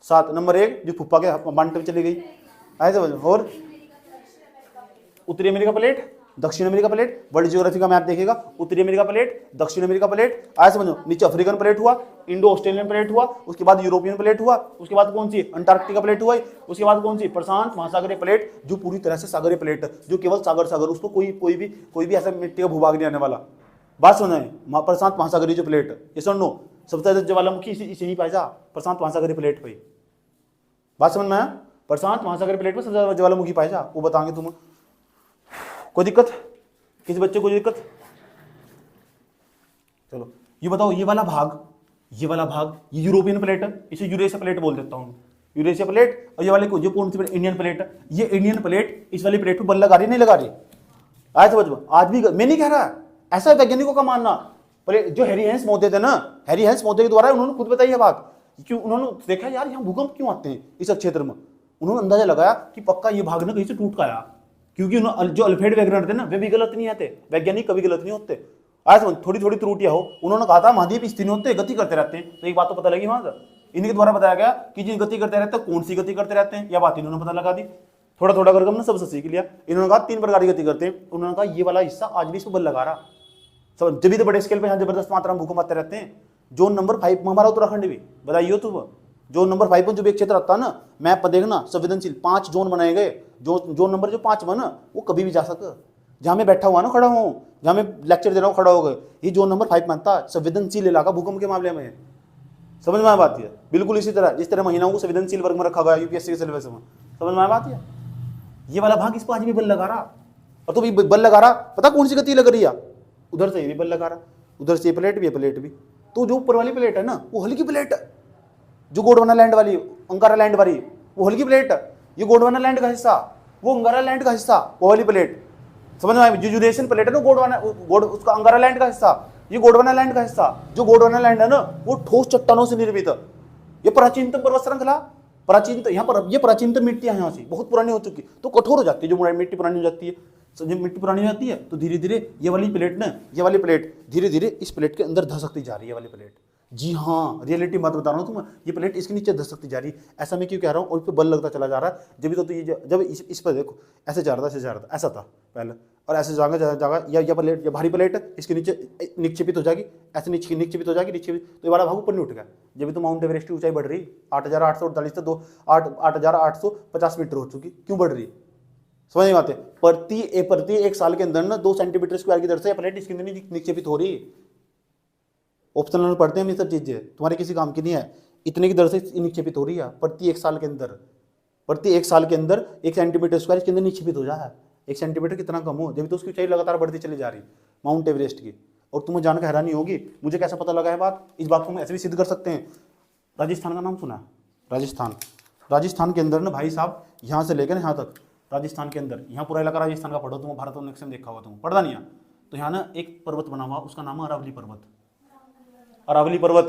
7। नंबर 1 जो फुप्पा के बांटने में चली गई, ऐसे समझ। और उत्तरी अमेरिका प्लेट, दक्षिण अमेरिका प्लेट, वर्ल्ड ज्योग्राफी का मैप देखेगा, उत्तरी अमेरिका प्लेट, दक्षिण अमेरिका प्लेट, आया समझो। नीचे अफ्रीकन प्लेट हुआ, इंडो ऑस्ट्रेलियन प्लेट हुआ, उसके बाद यूरोपियन प्लेट हुआ, उसके बाद कौन सी अंटार्कटिका प्लेट हुआ, उसके बाद कौन सी प्रशांत महासागरीय प्लेट, जो पूरी तरह से सागरीय प्लेट, जो केवल सागर उसको कोई भी ऐसा मिट्टी का भूभाग नहीं आने वाला। बात सुना है? प्रशांत महासागरीय जो प्लेट, ये सुन लो, सबसे ज्यादा ज्वालामुखी इसे ही पाया जा, प्रशांत महासागरीय प्लेट पे। बात समझ में आया? प्रशांत महासागरीय प्लेट पर सबसे ज्यादा ज्वालामुखी पाया जा, वो बताएंगे तुम्हें। कोई दिक्कत? किसी बच्चे को दिक्कत? चलो ये बताओ, ये वाला भाग ये यूरोपियन प्लेट है, इसे यूरेशिया प्लेट बोल देता हूं, यूरेशिया प्लेट। और ये वाले को जो कौन सी इंडियन प्लेट है, ये इंडियन प्लेट इस वाली प्लेट पे बल लगा रही नहीं लगा रही? आया समझ में? आज भी मैं नहीं कह रहा, ऐसा वैज्ञानिकों का मानना। पर जो हैरी हेंस मौते थे ना, हैरी हेंस मौते के द्वारा उन्होंने खुद बताई है बात, क्यों उन्होंने देखा यार यहाँ भूकंप क्यों आते हैं इस क्षेत्र में, उन्होंने अंदाजा लगाया कि पक्का ये भाग ना कहीं से टूट का आया, क्योंकि जो अल्फ्रेड वेगनर थे ना, वे भी गलत नहीं आते, वैज्ञानिक कभी गलत नहीं होते। आज थोड़ी थोड़ी त्रुटियां हो, उन्होंने कहा था महाद्वीप स्थिर होते गति करते रहते हैं, तो एक बात तो पता लगी वहां से, इन्हीं के द्वारा बताया गया कि जिन गति करते रहते हैं, कौन सी गति करते रहते हैं, यह बात इन्होंने पता लगा दी। थोड़ा थोड़ा करके हमने सबसे सीख लिया। इन्होंने कहा 3 प्रकार की गति करते हैं, उन्होंने कहा ये वाला हिस्सा आज भी इस पर बल लगा रहा, सब जब भी तो बड़े स्केल पे यहाँ जबरदस्त मात्रा में भूकंप आते रहते हैं। जोन नंबर 5 में हमारा उत्तराखंड भी, बताइए तुम, जोन नंबर 5 में जो भी एक क्षेत्र आता है ना, मैप पर देखना, संवेदनशील 5 जोन बनाए गए। जोन नंबर जो 5 में ना, वो कभी भी जा सके, जहां मैं बैठा हुआ ना, खड़ा हूँ, जहां मैं लेक्चर दे रहा हूँ, खड़ा हो गए, ये जोन नंबर 5 मानता है संवेदनशील इलाका भूकंप के मामले में। समझ में आ बात है? बिल्कुल इसी तरह जिस तरह महीनाओं को संवेदनशील वर्ग में रखा गया यूपीएससी के सिलेबस में। समझ में आ बात है? ये वाला भाग इसको आज भी बल लगा रहा, और तो भी बल लगा रहा, पता कौन सी गति लग रही है? उधर से ये भी बल लगा रहा, उधर से ये प्लेट भी। तो जो ऊपर वाली प्लेट है ना, वो हल्की प्लेट है, जो गोंडवाना लैंड वाली, अंगारा लैंड वाली, वो हल्की प्लेट है। ये गोंडवाना लैंड का हिस्सा, वो अंगारा लैंड का हिस्सा, वो वाली प्लेट। समझ में आया? जो यूरेशियन प्लेट है ना, उसका अंगारा लैंड का हिस्सा, ये गोंडवाना लैंड का हिस्सा। जो गोंडवाना लैंड है ना, वो ठोस चट्टानों से निर्मित है। ये प्राचीनतम पर्वत श्रृंखला, प्राचीनतम यहाँ पर, ये प्राचीनतम मिट्टी है यहाँ से, बहुत पुरानी हो चुकी, तो कठोर हो जाती है। जो मिट्टी पुरानी हो जाती है, जब मिट्टी पुरानी हो जाती है, तो धीरे धीरे ये वाली प्लेट धीरे धीरे इस प्लेट के अंदर धसकती जा रही है, ये वाली प्लेट। जी हाँ, रियलिटी मत बता रहा हूँ तुम्हें, ये प्लेट इसके नीचे धसकती जा रही है। ऐसा मैं क्यों कह रहा हूँ? और इस पर बल लगता चला जा रहा है। जब भी तो ये जब इस पर देखो, ऐसे जा रहा था, ऐसा था पहले, और ऐसे जाएगा या प्लेट, या भारी प्लेट है, इसके नीचे निक्षेपित हो जाएगी, ऐसे निक्षेपित हो जाएगी, तो ये वाला भाग ऊपर नहीं उठ गया। जब भी तो माउंट एवरेस्ट की ऊंचाई बढ़ रही, 8,848 से 8,850 मीटर हो चुकी, क्यों बढ़ रही? समझ नहीं आते? प्रति 1 साल के अंदर ना 2 सेंटीमीटर स्क्वायर की दर से प्लेट इसके अंदर निक्षेपित हो रही। ऑप्शनल में पढ़ते हैं ये सब चीजें, तुम्हारे किसी काम की नहीं है। इतने की दर से निक्षेपित हो रही है प्रति 1 साल के अंदर, प्रति 1 साल के अंदर 1 सेंटीमीटर स्क्वायर इसके अंदर निक्षेपित हो जाए। 1 सेंटीमीटर कितना कम हो, जब तो उसकी ऊंचाई लगातार बढ़ती चली जा रही माउंट एवरेस्ट की। और तुम्हें जानकर हैरानी होगी, मुझे कैसे पता लगा है बात, इस बात को हम ऐसे भी सिद्ध कर सकते हैं। राजस्थान का नाम सुना है? राजस्थान के अंदर ना भाई साहब, यहाँ से लेकर यहाँ तक, राजस्थान के अंदर, यहाँ पूरा इलाका राजस्थान का पढ़ो तुम, भारत नक्शे में देखा हुआ तुम, पढ़ा नहीं है? तो यहाँ ना एक पर्वत बना हुआ, उसका नाम है अरावली पर्वत। अरावली पर्वत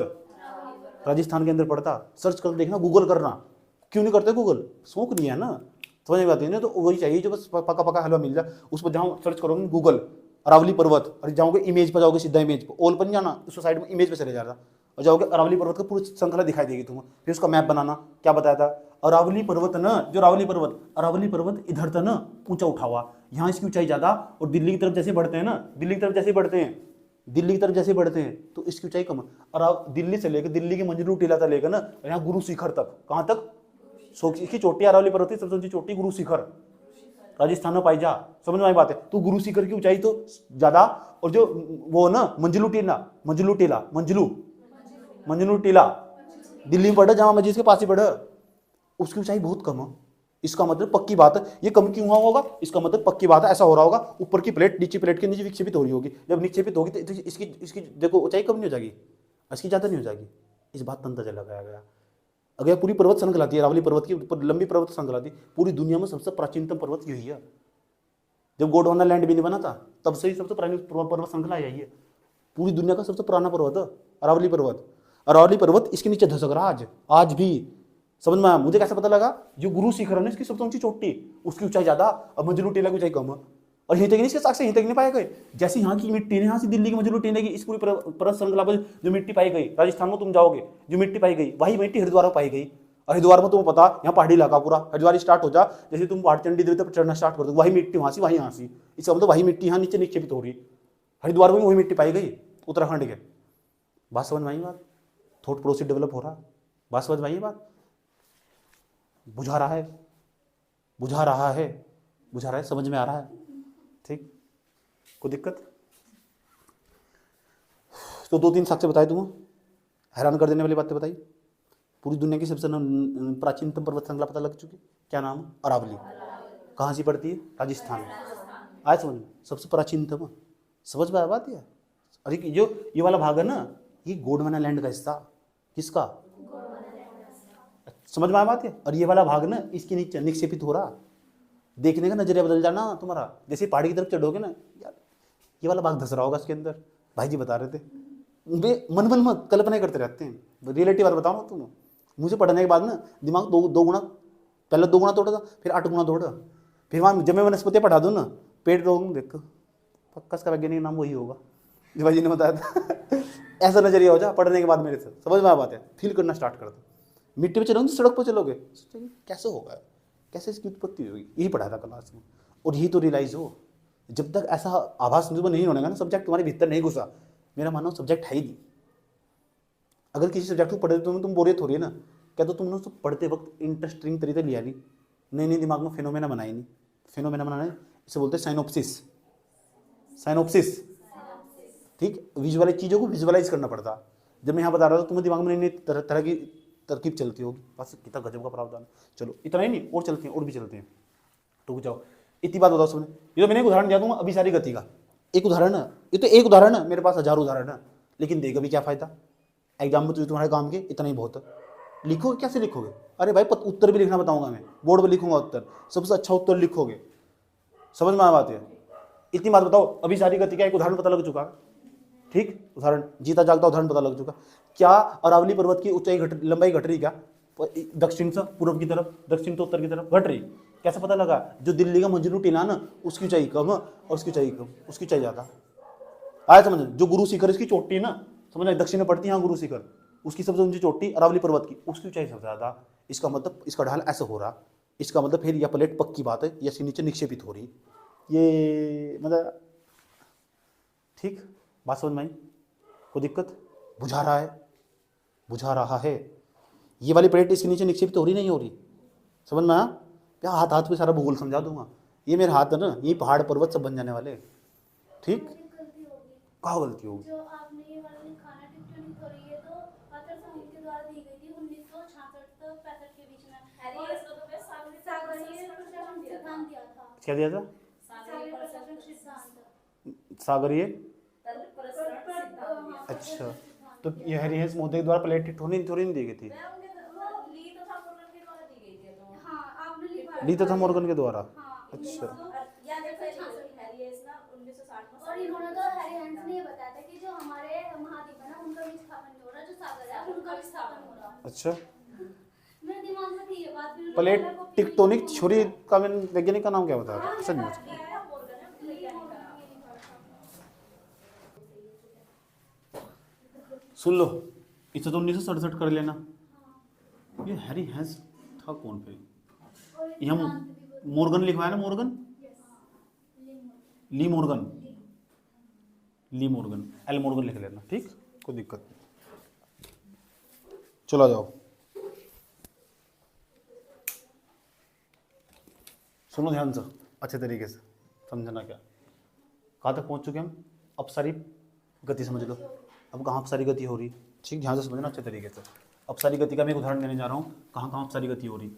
राजस्थान के अंदर पड़ता। सर्च कर देखना, गूगल करना। क्यों नहीं करते गूगल? शौक नहीं है ना, समझ में आती है ना? तो वही चाहिए जो बस पका पका हलवा मिल जाए। उस पर जहाँ सर्च करोगे गूगल अरावली पर्वत, और जाओगे इमेज पर, जाओगे सीधा इमेज पर, ऑल पर नहीं जाना, उसको साइड में इमेज पे चले जाना, और जाओगे अरावली पर्वत का पूरी श्रृंखला दिखाई देगी तुम्हें। फिर उसका मैप बनाना। क्या बताया था? अरावली पर्वत ना, जो अरावली पर्वत इधर था ना, ऊंचा उठा हुआ, यहाँ इसकी ऊंचाई ज्यादा, और दिल्ली की तरफ जैसे बढ़ते हैं ना, दिल्ली की तरफ जैसे बढ़ते हैं तो इसकी ऊंचाई कम। और दिल्ली से लेकर, दिल्ली के मंजरू टीला तक लेकर ना, यहाँ गुरु शिखर तक, कहाँ तक? इसकी चोटी अरावली पर्वत की सबसे ऊंची चोटी गुरु शिखर, राजस्थान में पाई जा। समझ में आई बात है? तो गुरु शिखर की ऊंचाई तो ज्यादा, और जो वो ना मंजलू टीला दिल्ली में पड़ा, जामा मस्जिद के पास ही पड़ा, उसकी ऊंचाई बहुत कम है। इसका मतलब पक्की बात है, ये कम क्यों हुआ होगा? इसका मतलब पक्की बात है, ऐसा हो रहा होगा, ऊपर की प्लेट नीचे प्लेट के नीचे विक्षेपित हो रही होगी। जब निक्षेपित होगी तो इसकी देखो ऊंचाई कम नहीं हो जाएगी, इसकी ज्यादा नहीं हो जाएगी। इस बात का अंदाजा लगाया गया। अगर पूरी पर्वत श्रृंखला थी, अरावली पर्वत की लंबी पर्वत श्रृंखला थी, पूरी दुनिया में सबसे प्राचीनतम पर्वत यही है। जब गोंडवाना लैंड भी नहीं बना था, तब से ही सबसे पुरानी पर्वत श्रृंखला यही है। पूरी दुनिया का सबसे पुराना पर्वत है अरावली पर्वत। इसके नीचे धसक रहा आज भी। समझ में आया? मुझे कैसे पता लगा? जो गुरु शिखर है ना, इसकी सबसे ऊंची चोटी, उसकी ऊंचाई ज्यादा, और मंजरू टीला की ऊंचाई कम है। और यहीं तक नहीं, इसके साक्ष्य यहीं तक नहीं पाए गए। जैसे यहाँ की मिट्टी ने, यहाँ से दिल्ली की मजलू टीने की इस पूरी परत श्रृंखला पर जो मिट्टी पाई गई, राजस्थान में तुम जाओगे जो मिट्टी पाई गई, वही मिट्टी हरिद्वार में पाई गई। और हरिद्वार में तुम्हें पता, यहाँ पहाड़ी इलाका पूरा, हरिद्वार स्टार्ट हो जा, जैसे तुम पहाड़ चंडी देवी तक चढ़ना स्टार्ट कर दो, वही मिट्टी वहाँ से वही यहाँ से, इसका मतलब वही मिट्टी यहाँ नीचे निक्षेपित हो रही। हरिद्वार में वही मिट्टी पाई गई, उत्तराखंड के। बात समझ में आई बात? थॉट प्रोसेस डेवलप हो रहा, बात समझ में आई बात? बुझा रहा है, बुझा रहा है, बुझा रहा है, समझ में आ रहा है? ठीक, कोई दिक्कत? तो 2-3 साक्ष्य बताए तुम्हें, हैरान कर देने वाली बातें बताई। पूरी दुनिया की सबसे प्राचीनतम पर्वत श्रृंखला पता लग चुकी, क्या नाम है? अरावली। कहाँ से पड़ती है? राजस्थान में। आए समझ में? सबसे प्राचीनतम, समझ में आया बात? ये अरे जो ये वाला भाग है ना, ये गोंडवाना लैंड का हिस्सा। किसका? समझ में आया बात? और ये वाला भाग ना इसके नीचे निक्षेपित हो रहा। देखने का नजरिया बदल जाना तुम्हारा, जैसे पहाड़ी की तरफ चढ़ोगे ना यार, ये वाला भाग धस रहा होगा इसके अंदर। भाई जी बता रहे थे, वे मन मन मत कल्पना करते रहते हैं। रिलेटिव बात बताओ ना तुम, मुझे पढ़ने के बाद ना दिमाग दो गुना, पहले 2 गुना तोड़ा था, फिर 8 गुना तोड़ा, फिर वहाँ जब मैं वनस्पति पढ़ा दूँ ना, पेट रोग देखो पक्का इसका वैज्ञानिक नाम वही होगा जो भाई जी ने बताया था। ऐसा नजरिया हो जा पढ़ने के बाद मेरे से, समझ में आ बात है, फील करना स्टार्ट कर दो। मिट्टी पे चलोगे, सड़क पर चलोगे, कैसे होगा, कैसे इसकी उत्पत्ति होगी, यही पढ़ाया था क्लास में। और यही तो रियलाइज हो, जब तक ऐसा आभास नहीं होने का ना, सब्जेक्ट तुम्हारे भीतर नहीं घुसा, मेरा मानना सब्जेक्ट है ही नहीं। अगर किसी सब्जेक्ट को पढ़े तो तुम बोरियत हो रही है ना, क्या तो तुमने उसको पढ़ते वक्त इंटरेस्टिंग तरीके लिया नहीं, नई दिमाग में फिनोमेना बनाई नहीं। फिनोमेना बनाना इसे बोलते हैं साइनोप्सिस। साइनोप्सिस, ठीक, विजुअलाइज, चीज़ों को विजुअलाइज करना पड़ता। जब मैं यहाँ बता रहा था तुम्हें दिमाग में नई तरह की तरकीब चलती होगी। बस कितना गजब का प्रावधान। चलो इतना ही नहीं, और चलते हैं, और भी चलते हैं, रुक जाओ। इतनी बात बताओ सबने, ये तो मैंने एक उदाहरण दिया दूंगा अभी सारी गति का, एक उदाहरण है, ये तो एक उदाहरण है, मेरे पास हजारों उदाहरण है, लेकिन देख अभी क्या फायदा। एग्जाम में तो तुम्हारे काम के इतना ही बहुत है। लिखोगे कैसे लिखोगे? अरे भाई उत्तर भी लिखना बताऊंगा मैं, बोर्ड पर लिखूंगा उत्तर, सबसे अच्छा उत्तर लिखोगे। समझ में आ बात है? इतनी बात बताओ, अभी सारी गति का एक उदाहरण पता लग चुका है, ठीक, उदाहरण जीता जागता उदाहरण पता लग चुका। क्या अरावली पर्वत की ऊंचाई लंबाई घट रही? क्या दक्षिण से पूर्व की तरफ, दक्षिण से उत्तर की तरफ घट रही? कैसे पता लगा? जो दिल्ली का मंजरू टीला ना, उसकी ऊंचाई कम है और उसकी ऊंचाई कम, उसकी ऊंचाई ज्यादा। आया समझ? जो गुरु शिखर इसकी चोटी ना, समझ दक्षिण में पड़ती है, गुरु शिखर, उसकी सबसे ऊंची चोटी अरावली पर्वत की, उसकी ऊंचाई सबसे ज्यादा। इसका मतलब इसका ढाल ऐसा हो रहा, इसका मतलब फिर यह प्लेट पक्की बात है, या नीचे निक्षेपित हो रही, ये मतलब ठीक। बात समझ में आई? कोई दिक्कत? बुझा रहा है, बुझा रहा है। ये वाली प्लेट इसके नीचे निक्षेपित हो रही, नहीं हो रही? समझ में आया? क्या हाथ हाथ पे सारा भूगोल समझा दूंगा। ये मेरे हाथ है ना, ये पहाड़ पर्वत सब बन जाने वाले, ठीक। कहाँ गलती होगी? जो आपने ये वाला लिखा ना टिप्पणी करी है, तो आचार्य संहिता के द्वारा दी गई थी 1966 से 65 के बीच में। और इसको तो मैं सागरीय प्रशासन सिद्धांत दिया था। क्या दिया था? सागरीय प्रशासन सिद्धांत। सागरीय, अच्छा, तो ये हरिहंस महोदय द्वारा प्लेट थोड़ी नहीं दी गई थी, ली तथा मोर्गन के द्वारा। अच्छा, और इन्होंने तो हरिहंस ने बताया था कि जो हमारे महाद्वीप है ना, उनका विस्थापन हो रहा है, जो सागर है उनका विस्थापन हो रहा है। अच्छा, मेरे दिमाग में थी ये बात। प्लेट टेक्टोनिक थ्योरी का वैज्ञानिक का नाम क्या बताया? सच सुन लो, इसे तो 1967 कर लेना। ये हरिहंस था कौन पे? यहाँ मोर्गन लिखवाया ना, मोर्गन, ली मोर्गन, ली मोर्गन, एल मोर्गन लिख लेना, ठीक, कोई दिक्कत नहीं। चलो जाओ, सुनो ध्यान से, अच्छे तरीके से समझना। क्या कहाँ तक पहुँच चुके हम? अब सारी गति समझ लो, अब कहाँ सारी गति हो रही, ठीक, ध्यान से समझना अच्छे तरीके से। अब सारी गति का मैं एक उदाहरण देने जा रहा हूँ, कहाँ कहाँ सारी गति हो रही,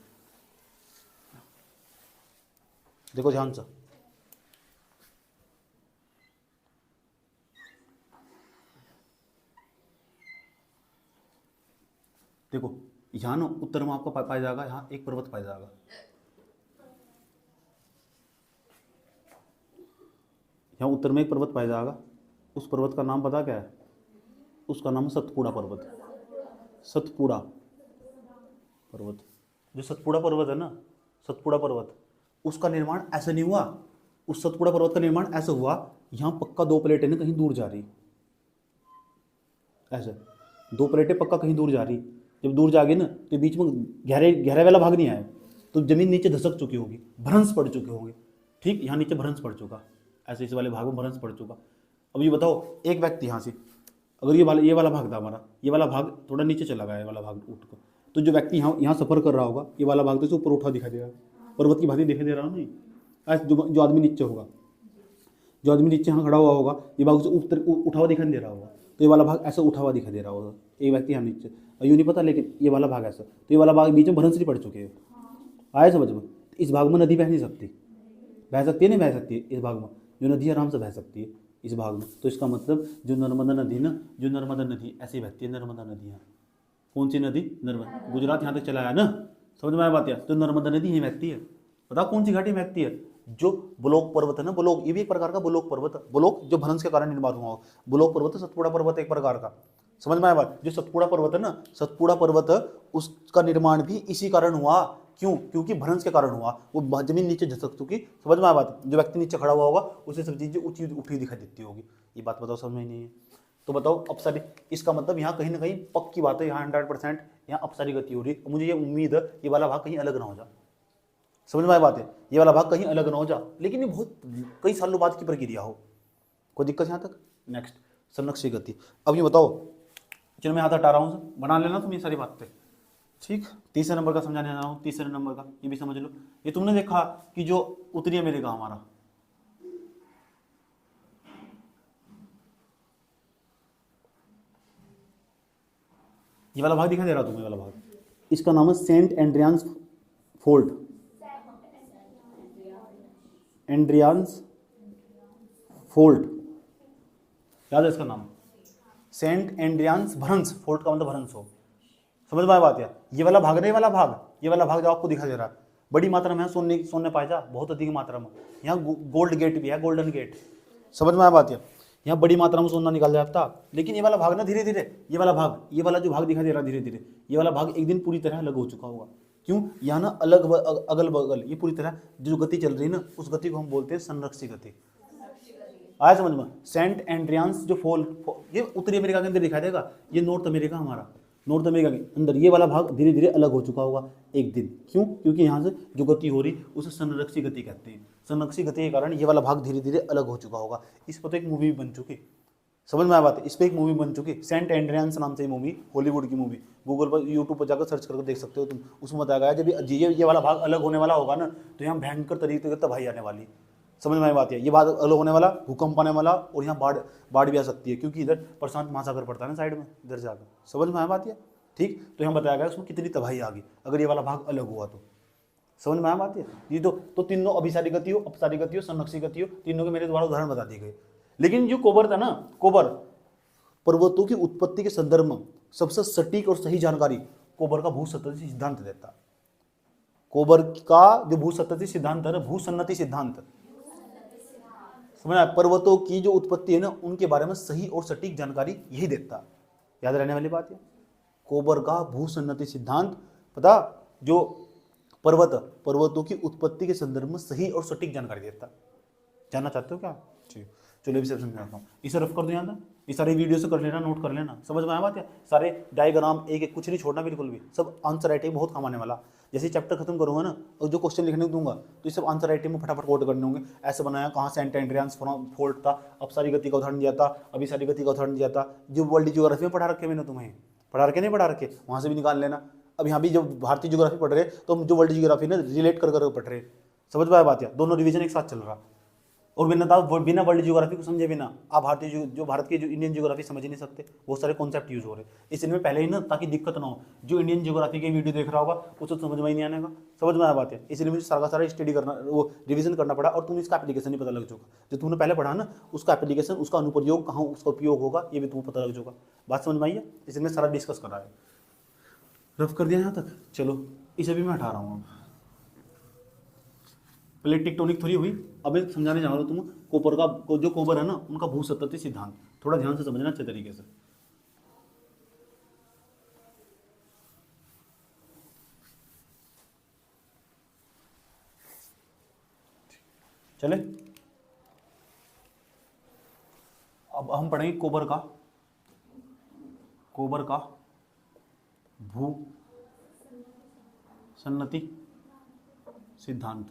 देखो ध्यान से। देखो यहाँ ना उत्तर में आपको पाया जाएगा, यहाँ एक पर्वत पाया जाएगा, यहाँ उत्तर में एक पर्वत पाया जाएगा। उस पर्वत का नाम पता क्या है? उसका नाम है सतपुड़ा पर्वत। सतपुड़ा पर्वत, जो सतपुड़ा पर्वत है ना, सतपुड़ा पर्वत, उसका निर्माण ऐसा नहीं हुआ उस सतपुड़ा पर्वत का निर्माण ऐसा हुआ, यहाँ पक्का दो प्लेटें ना कहीं दूर जा रही, ऐसे दो प्लेटें पक्का कहीं दूर जा रही, जब दूर जाएगी ना तो बीच में गहरे गहरे वाला भाग नहीं आया, तो जमीन नीचे धसक चुकी होगी, भ्रंश पड़ चुके होंगे। ठीक, यहाँ नीचे भ्रंश पड़ चुका, ऐसे इस वाले भाग में भ्रंश पड़ चुका। अब ये बताओ, एक व्यक्ति यहाँ से, अगर ये वाला भाग था हमारा, ये वाला भाग थोड़ा नीचे चला गया, ये वाला भाग उठ कर, तो जो व्यक्ति यहाँ सफर कर रहा होगा, ये वाला भाग तो इसे ऊपर उठा दिखाई दे रहा है, पर्वत की भांति दिखाई दे रहा है नहीं, ऐसे जो आदमी नीचे होगा, जो आदमी नीचे यहाँ खड़ा हुआ होगा, ये भाग उसे उठा हुआ दिखाई दे रहा होगा, तो ये वाला भाग ऐसा उठा हुआ दिखाई दे रहा होगा, एक व्यक्ति यहाँ नीचे, यूँ नहीं पता, लेकिन ये वाला भाग ऐसा, तो ये वाला भाग बीच में भ्रंश नहीं पड़ चुके हैं, आए समझ में। इस भाग में नदी बह नहीं सकती, बह सकती है नहीं बह सकती है, इस भाग में जो नदी आराम से बह सकती है इस भाग में। तो इसका मतलब जो नर्मदा नदी ना, जो नर्मदा नदी ऐसे बहती है, नर्मदा नदी यहाँ, कौन सी नदी, नर्मदा, गुजरात यहाँ तक चला है ना, समझ में आया बात है। तो नर्मदा नदी यहीं बहती है, बताओ कौन सी घाटी बहती है, जो बुलोक पर्वत है ना, बुलोक, ये भी एक प्रकार का बुलोक पर्वत, बुलोक जो भ्रंश के कारण निर्माण हुआ, बुलोक पर्वत सतपुड़ा पर्वत एक प्रकार का, समझ में आया बात। जो सतपुड़ा पर्वत है ना, सतपुड़ा पर्वत उसका निर्माण भी इसी कारण हुआ, क्यों, क्योंकि भ्रंश के कारण हुआ, वो जमीन नीचे धसक चुकी, समझ में आया बात। जो व्यक्ति नीचे खड़ा हुआ होगा उसे सब चीजें ऊंची उठी दिखाई देती होगी, ये बात बताओ समझ में नहीं है। तो बताओ अपसारी, इसका मतलब यहाँ कहीं ना कहीं पक्की बात है, यहाँ 100% यहाँ अपसारी गति हो रही है। मुझे ये उम्मीद है ये वाला भाग कहीं अलग ना हो जा, समझ में आया बात है, ये वाला भाग कहीं अलग ना हो जा, लेकिन ये बहुत कई सालों बाद की प्रक्रिया हो, कोई दिक्कत यहाँ तक। नेक्स्ट, संरक्षी गति। अब ये बताओ, चलो मैं हाथ हटा रहा हूँ, बना लेना तुम ये सारी बातें, ठीक। तीसरे नंबर का समझाने जा रहा हूँ, तीसरे नंबर का ये भी समझ लो। ये तुमने देखा कि जो उत्तरी अमेरिका हमारा, ये वाला भाग दिखाई दे रहा तुम्हें, वाला भाग, इसका नाम है सेंट एंड्रियान्स फोल्ट, एंड्रियान्स फोल्ट, याद है इसका नाम, सेंट एंड्रियान्स भ्रंश, फोल्ट का मतलब भ्रंश हो, समझ में आया बात है। ये वाला भाग नहीं, वाला भाग, ये वाला भाग जो आपको दिखाई दे रहा है, बड़ी मात्रा में है, सोने पाया जा, बहुत अधिक मात्रा में, यहाँ गोल्ड गेट भी है, गोल्डन गेट, समझ में आया बात है, यहाँ बड़ी मात्रा में सोना निकाल जाता। लेकिन ये वाला भाग ना धीरे धीरे, ये वाला भाग, ये वाला जो भाग दिखाई दे रहा है धीरे धीरे, ये वाला भाग एक दिन पूरी तरह अलग हो चुका होगा। क्यों, यहाँ ना अगल बगल ये पूरी तरह जो गति चल रही है ना, उस गति को हम बोलते हैं संरक्षी गति। आया समझ में। सेंट एंड्रियान्स जो ये उत्तरी अमेरिका के अंदर दिखाई देगा, ये नॉर्थ अमेरिका हमारा, नॉर्थ अमेरिका के अंदर ये वाला भाग धीरे धीरे अलग हो चुका होगा एक दिन। क्यों, क्योंकि यहाँ से जो गति हो रही उसे संरक्षी गति कहते हैं। संरक्षी गति के कारण ये वाला भाग धीरे धीरे अलग हो चुका होगा। इस पर तो एक मूवी बन चुकी, समझ में आया बात है, इस पर एक मूवी बन चुकी, सेंट एंड्रियान्स नाम से मूवी, हॉलीवुड की मूवी, गूगल पर यूट्यूब पर जाकर सर्च करके देख सकते हो तुम। उसमें बताया गया जब ये वाला भाग अलग होने वाला होगा ना, तो यहाँ भयंकर तरीके से तबाही आने वाली, समझ में आई बात है। ये भाग अलग होने वाला, भूकंप आने वाला, और यहाँ बाढ़ भी आ सकती है, क्योंकि इधर प्रशांत महासागर पड़ता है ना साइड में, इधर जाकर, समझ में आया बात है, ठीक। तो यहाँ बताया गया उसमें कितनी तबाही आ गई अगर ये वाला भाग अलग हुआ तो, समझ में आया बात है। ये तो तीनों अभिसारी गति हो, अपसारी गति हो, संरक्षी गति हो, तीनों के मेरे द्वारा उदाहरण बता दिए गए। लेकिन जो कोबर था ना, कोबर पर्वतों की उत्पत्ति के संदर्भ में सबसे सटीक और सही जानकारी कोबर का भूसतही सिद्धांत देता। कोबर का जो भूसतही सिद्धांत है, भूसन्नति सिद्धांत, समझना, पर्वतों की जो उत्पत्ति है ना, उनके बारे में सही और सटीक जानकारी यही देता। याद रहने वाली बात है, कोबर का भूसन्नति सिद्धांत, पता, जो पर्वतों की उत्पत्ति के संदर्भ में सही और सटीक जानकारी देता। जानना चाहते हो क्या? ठीक, चलो इसे समझाता हूँ, इसे रफ कर दो यहाँ, ये सारे वीडियो से कर लेना, नोट कर लेना, समझ में आया बात है। सारे डायग्राम एक एक कुछ नहीं छोड़ना बिल्कुल भी, सब आंसर राइटिंग बहुत काम आने वाला। जैसे चैप्टर खत्म करूँगा ना, और जो क्वेश्चन लिखने को दूंगा तो ये सब आंसर राइटिंग में फटाफट कोड करने होंगे। ऐसे बनाया, कहाँ सेंट एंड्रियान्स फोल्ट था, अपसारी गति का उदाहरण दिया था, अभिसारी गति का उदाहरण दिया था, जो वर्ल्ड ज्योग्राफी में पढ़ा रखे मैंने तुम्हें, पढ़ा रखे नहीं पढ़ा रखे, वहाँ से भी निकाल लेना। अब यहाँ भी जब भारतीय ज्योग्राफी पढ़ रहे तो हम जो वर्ल्ड ज्योग्राफी ना रिलेट कर पढ़ रहे, समझ में आया बात है, दोनों रिवीजन एक साथ चल रहा। और बिना वर्ल्ड ज्योग्राफी को समझे बिना आप भारत की जो इंडियन ज्योग्राफी समझ ही नहीं सकते, बहुत सारे कॉन्सेप्ट यूज हो रहे हैं। इसलिए पहले ही ना, ताकि दिक्कत ना हो, जो इंडियन ज्योग्राफी के वीडियो देख रहा होगा उसको समझ में ही नहीं आने का, समझ में आया बात है। इसलिए मुझे सारा स्टडी करना, वो रिवीजन करना पड़ा, और तुम्हें इसका एप्लीकेशन नहीं पता लग चुका। जो तुमने पहले पढ़ा ना, उसका एप्लीकेशन, उसका अनुप्रयोग कहाँ उसका उपयोग होगा, ये भी तुम्हें पता लग चुका। बात समझ में आई है, इसलिए सारा डिस्कस कर रहा है। रफ कर दिया यहाँ तक, चलो इसे भी मैं हटा रहा हूँ। प्लेट टेक्टोनिक थोड़ी हुई। अब एक समझाने जा रहा हूँ तुम कोपर का, जो कोबर है ना, उनका भूसतही सिद्धांत, थोड़ा ध्यान से समझना अच्छे तरीके से। चले अब हम पढ़ेंगे कोबर का भू सन्नति सिद्धांत।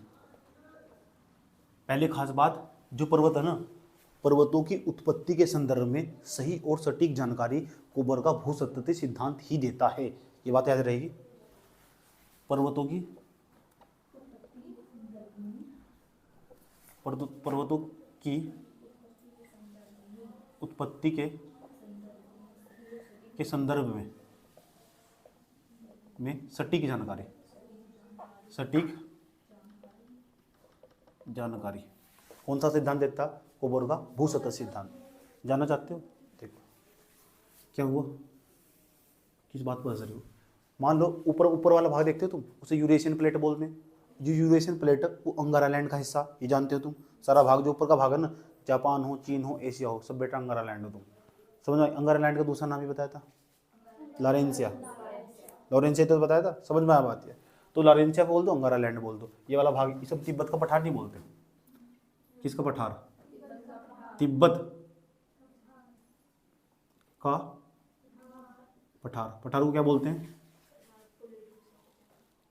पहले खास बात, जो पर्वत है ना, पर्वतों की उत्पत्ति के संदर्भ में सही और सटीक जानकारी कोबर का भू सन्नति सिद्धांत ही देता है। ये बात याद रहेगी। पर्वतों की उत्पत्ति के संदर्भ में सटीक जानकारी कौन सा सिद्धांत देता? कोबर का भू सतह सिद्धांत। जानना चाहते हो? देखो क्या हुआ, किस बात पर असर हुआ। मान लो ऊपर वाला भाग देखते हो तुम, उसे यूरेशियन प्लेट बोलते हैं। जो यूरेशियन प्लेट है वो अंगारा लैंड का हिस्सा, ये जानते हो तुम। सारा भाग जो ऊपर का भाग है ना, जापान हो, चीन हो, एशिया हो, सब बेटा अंगारा लैंड हो तुम। समझ में? अंगारा लैंड का दूसरा नाम ही बताया था, लॉरेंसिया तो बताया था। समझ में आ बात है? तो लॉरेंसिया बोल दो, अंगारा लैंड बोल दो, ये वाला भाग। ये सब तिब्बत का पठार नहीं बोलते। किसका पठार? तिब्बत का पठार। पठार को क्या बोलते हैं?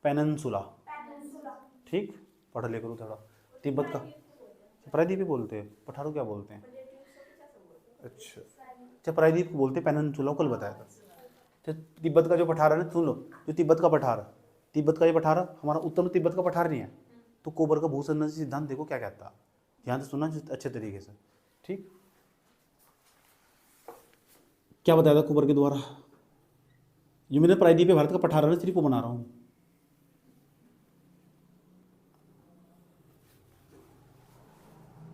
पेनिनसुला। ठीक, पढ़ ले करो थोड़ा। तिब्बत का प्रायद्वीप बोलते हैं। पठार को क्या बोलते हैं? अच्छा, प्रायद्वीप को बोलते हैं, पेनिनसुला कल बताया था। तो तिब्बत का जो पठार है ना, सुन लो, जो तिब्बत का पठार है, तिब्बत का ये पठार हमारा उत्तर में तिब्बत का पठार नहीं है। तो कोबर का भू सन्नति सिद्धांत देखो क्या कहता है, ध्यान से सुनना अच्छे तरीके से। ठीक, क्या बताया था कोबर के द्वारा? ये मैंने प्रायद्वीप भारत का पठार है, सिर्फ वो बना रहा हूँ।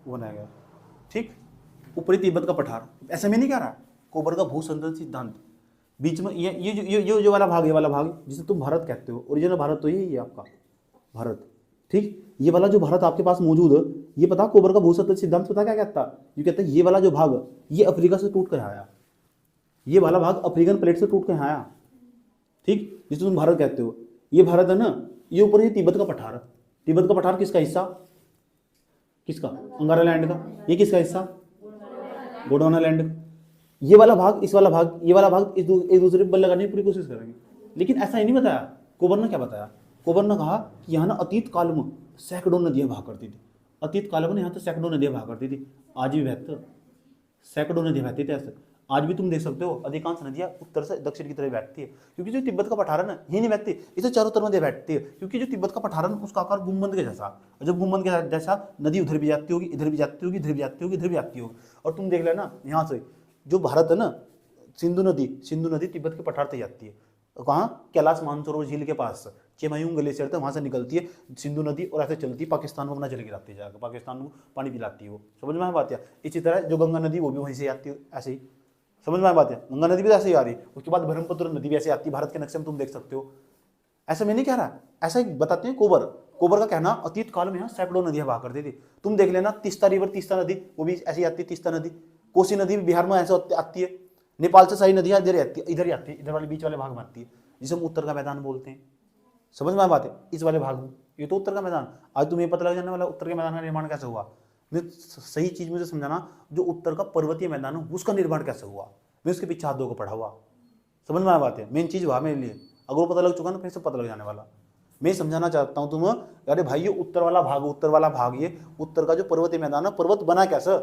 वो बनाया गया। ठीक, ऊपरी तिब्बत का पठार। ऐसा मैं नहीं कह रहा, कोबर का भू सन्नति सिद्धांत। बीच में ये जो वाला भाग, ये वाला भाग जिसे तुम भारत कहते हो, ओरिजिनल भारत तो ये आपका भारत। ठीक, ये वाला जो भारत आपके पास मौजूद है, ये पता कोबर का भू सन्नति सिद्धांत पता क्या कहता? ये कहता है ये वाला जो भाग, ये अफ्रीका से टूट कर आया। ये वाला भाग अफ्रीकन प्लेट से टूट कर आया। ठीक, जिसे तुम भारत कहते हो, ये भारत है ना, ये ऊपर ये तिब्बत का पठार। तिब्बत का पठार किसका हिस्सा? किसका? अंगारा लैंड का। ये किसका हिस्सा? गोंडवाना लैंड। ये वाला भाग, इस वाला भाग, ये वाला भाग एक दूसरे पर बल लगाने की पूरी कोशिश करेंगे। लेकिन ऐसा ही नहीं बताया। कोबर ने क्या बताया? कोबर ने कहा कि यहाँ ना अतीत काल में सैकड़ों नदियां बहा करती थी। अतीत काल में यहाँ तो सैकड़ों नदियां बहा करती थी, आज भी बहती, सैकड़ों नदियां बहती थी। ऐसे आज भी तुम देख सकते हो, अधिकांश नदियां उत्तर से दक्षिण की तरफ बहती है, क्योंकि जो तिब्बत का पठार है ना, ये नहीं बहती, इसे चारों तरफ नदियां बहती है। क्योंकि जो तिब्बत का पठार है उसका आकार गुम्बद के जैसा, जब गुम्बद के जैसा नदी उधर भी जाती होगी, इधर भी जाती होगी, इधर भी जाती होगी, इधर भी जाती होगी। और तुम देख लेना, यहाँ से जो भारत है ना, सिंधु नदी तिब्बत के पठार से जाती है। कहाँ? कैलाश मानसरोवर झील के पास चेमायूं ग्लेशियर था, वहां से निकलती है सिंधु नदी और ऐसे चलती पाकिस्तान को अपना चले गिराती है, जाकर पाकिस्तान को पानी पिलाती है वो। समझ में आ बात है? इसी तरह जो गंगा नदी वो भी वहीं से आती है, ऐसे ही। समझ में आ बात है? गंगा नदी भी ऐसे ही आ रही है, उसके बाद ब्रह्मपुत्र नदी भी ऐसे आती है, भारत के नक्शे में तुम देख सकते हो। ऐसा मैं नहीं कह रहा, ऐसा ही बताते हैं कोबर का कहना, अतीत काल में यहाँ सैकड़ों नदियां बहा करती थी। तुम देख लेना, तीस्ता रिवर, तीस्ता नदी वो भी ऐसी आती है, तीस्ता नदी। कोसी नदी भी बिहार में ऐसे आती है। नेपाल से सारी नदियां इधर ही आती है, इधर वाले बीच वाले भाग में आती है, जिसे हम उत्तर का मैदान बोलते हैं। समझ में आ बात है? इस वाले भाग में ये तो उत्तर का मैदान। आज तुम्हें पता लग जाने वाला उत्तर के मैदान का निर्माण कैसे हुआ। मैं सही चीज मुझे समझाना, जो उत्तर का पर्वतीय मैदान है उसका निर्माण कैसे हुआ, मैं उसके पीछे हाथ धो को पढ़ा हुआ। समझ में आ बात है? मेन चीज हुआ मेरे लिए, अगर वो पता लग चुका ना फिर सब पता लग जाने वाला। मैं समझाना चाहता हूँ तुम्हें, अरे भाई ये उत्तर वाला भाग, ये उत्तर का जो पर्वतीय मैदान है, पर्वत बना कैसे?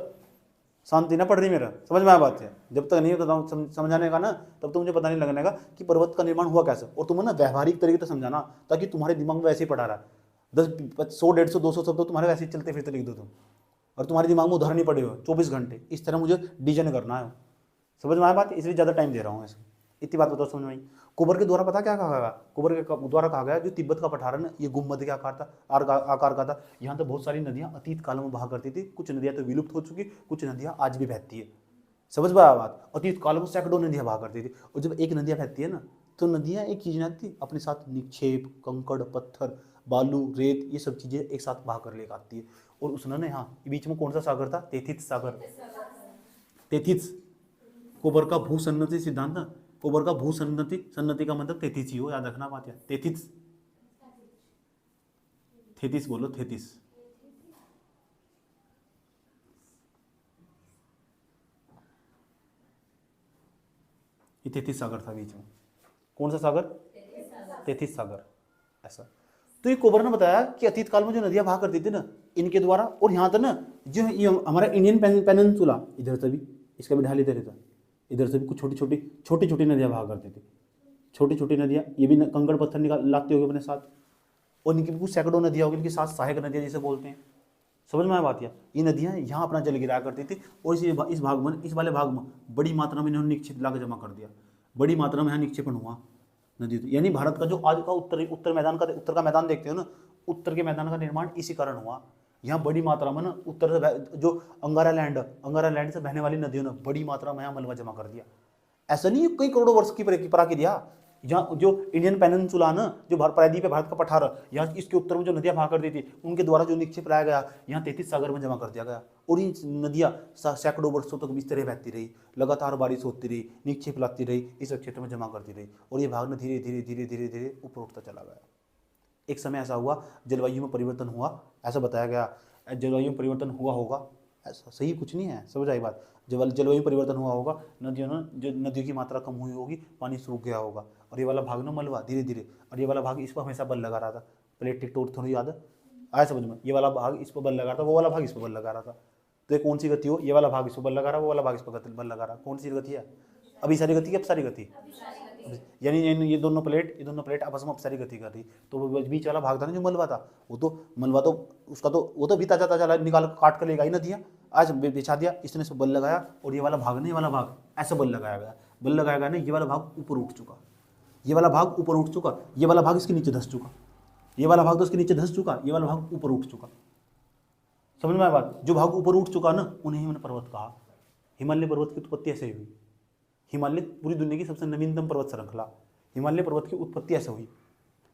शांति ना पड़ रही मेरा, समझ में आ बात है? जब तक नहीं होता समझाने का ना, तब तो मुझे पता नहीं लगने का कि पर्वत का निर्माण हुआ कैसे। और तुम्हें ना व्यवहारिक तरीके से समझाना, ताकि तुम्हारे दिमाग में वैसे ही पढ़ा रहा है, 10 100 150 200 शब्द तुम्हारे वैसे ही चलते फिरते लिख दो तुम, और तुम्हारे दिमाग में उधर नहीं पड़े हो 24 घंटे। इस तरह मुझे डिजाइन करना है। समझ में आया बात? इसलिए ज़्यादा टाइम दे रहा हूँ ऐसे। इतनी बात बताओ समझ में आई? कोबर के द्वारा पता क्या कहा गया? कोबर के द्वारा कहा गया जो तिब्बत का पठार है ना, ये गुम्बद के आकार का था। यहाँ तो बहुत सारी नदियाँ अतीत काल में बहा करती थी, कुछ नदियाँ तो विलुप्त हो चुकी, कुछ नदियाँ आज भी बहती है। समझ में आया बात? अतीत काल में सैकड़ों नदियाँ बहा करती थी, और जब एक नदियाँ बहती है ना, तो नदियाँ एक चीज नहीं आती, अपने साथ निक्षेप, कंकड़, पत्थर, बालू, रेत, ये सब चीजें एक साथ बहा कर लेकर आती है। और उसने यहाँ बीच में कौन सा सागर था? तेथिस सागर। तेथिस कोबर का भू सन्नति सिद्धांत ना, कोबर का भू सन्नति का मतलब तेथिस ही हो, याद रखना बात है। तेथिस बोलो, तेथिस। ये 33 सागर था बीच में। कौन सा सागर? 33 सागर। ऐसा तो ये कोबर ने बताया कि अतीत काल में जो नदियां बहा करती थी ना इनके द्वारा, और यहाँ था ना जो ये हमारा इंडियन पेनिनसुला इधर से भी, इसका भी ढाल इधर था, इधर से भी कुछ छोटी छोटी नदियां बहा करती थी, छोटी छोटी नदियां। ये भी कंकड़ पत्थर निकाल लाते होंगे अपने साथ, और इनकी भी कुछ सैकड़ों नदियां होगी, इनके साथ सहायक नदियां जिसे बोलते हैं। समझ में आया बात? ये नदियां यहाँ अपना जल गिराया करती थी, और इस भाग में, इस वाले भाग में बड़ी मात्रा में इन्होंने निक्षेप लाकर जमा कर दिया, बड़ी मात्रा में यहाँ निक्षेपण हुआ नदी। यानी भारत का जो आज का उत्तर मैदान का, उत्तर का मैदान देखते हो ना, उत्तर के मैदान का निर्माण इसी कारण हुआ। यहाँ बड़ी मात्रा में ना उत्तर से जो अंगारा लैंड से बहने वाली नदियों ने बड़ी मात्रा में यहाँ मलबा जमा कर दिया। ऐसा नहीं कई करोड़ों वर्ष की प्रक्रिया। यहाँ जो इंडियन पेनिनसुला ना, जो प्रायद्वीप है, भारत का पठार, यहाँ इसके उत्तर में जो नदियां बहा करती थी उनके द्वारा जो निक्षेप लाया गया यहाँ 33 सागर में जमा कर दिया गया, और ये नदियां सैकड़ों वर्षों तक इस तरह बहती रही, लगातार बारिश होती रही, निक्षेप लाती रही, इस क्षेत्र में जमा करती रही, और ये भाग में धीरे धीरे धीरे धीरे धीरे ऊपर उठता चला गया। एक समय ऐसा हुआ जलवायु में परिवर्तन हुआ, ऐसा बताया गया। जलवायु में परिवर्तन हुआ होगा, ऐसा सही कुछ नहीं है, समझ आई बात? जलवायु परिवर्तन हुआ होगा, नदियों की मात्रा कम हुई होगी, पानी सूख गया होगा, और ये वाला भाग ना मलबा धीरे धीरे, और ये वाला भाग इस पर हमेशा बल लगा रहा था। प्लेट टिकटोर थोड़ी याद है, आया समझ में? ये वाला भाग इस पर बल लगा रहा था, वो वाला भाग इस पर बल लगा रहा था। तो ये कौन सी गति हो? ये वाला भाग इस पर बल लगा रहा है, वो वाला भाग इस पर बल लगा रहा है। कौन सी गति है? अभी सारी गति, अब सारी गति, यानी ये दोनों प्लेट आपस में अपसारी गति कर रही। तो बीच वाला भाग था ना जो मलबा था, वो तो मलबा तो उसका तो वो तो भी ताजा ताजा निकाल काट कर लेगा ही नदियाँ। आज बिछा दिया, इसने इस बल लगाया, और ये वाला भाग नहीं, ये वाला भाग ऐसा बल लगाया गया ना, ये वाला भाग ऊपर उठ चुका, ये वाला भाग ऊपर उठ चुका, ये वाला भाग इसके नीचे धंस चुका, ये वाला भाग तो इसके नीचे धंस चुका, ये वाला भाग ऊपर उठ चुका। समझ में आया बात? जो भाग ऊपर उठ चुका ना उन्हें हमने पर्वत कहा। हिमालय पर्वत की उत्पत्ति ऐसे हुई। हिमालय पूरी दुनिया की सबसे नवीनतम पर्वत श्रृंखला, हिमालय पर्वत की उत्पत्ति ऐसे हुई।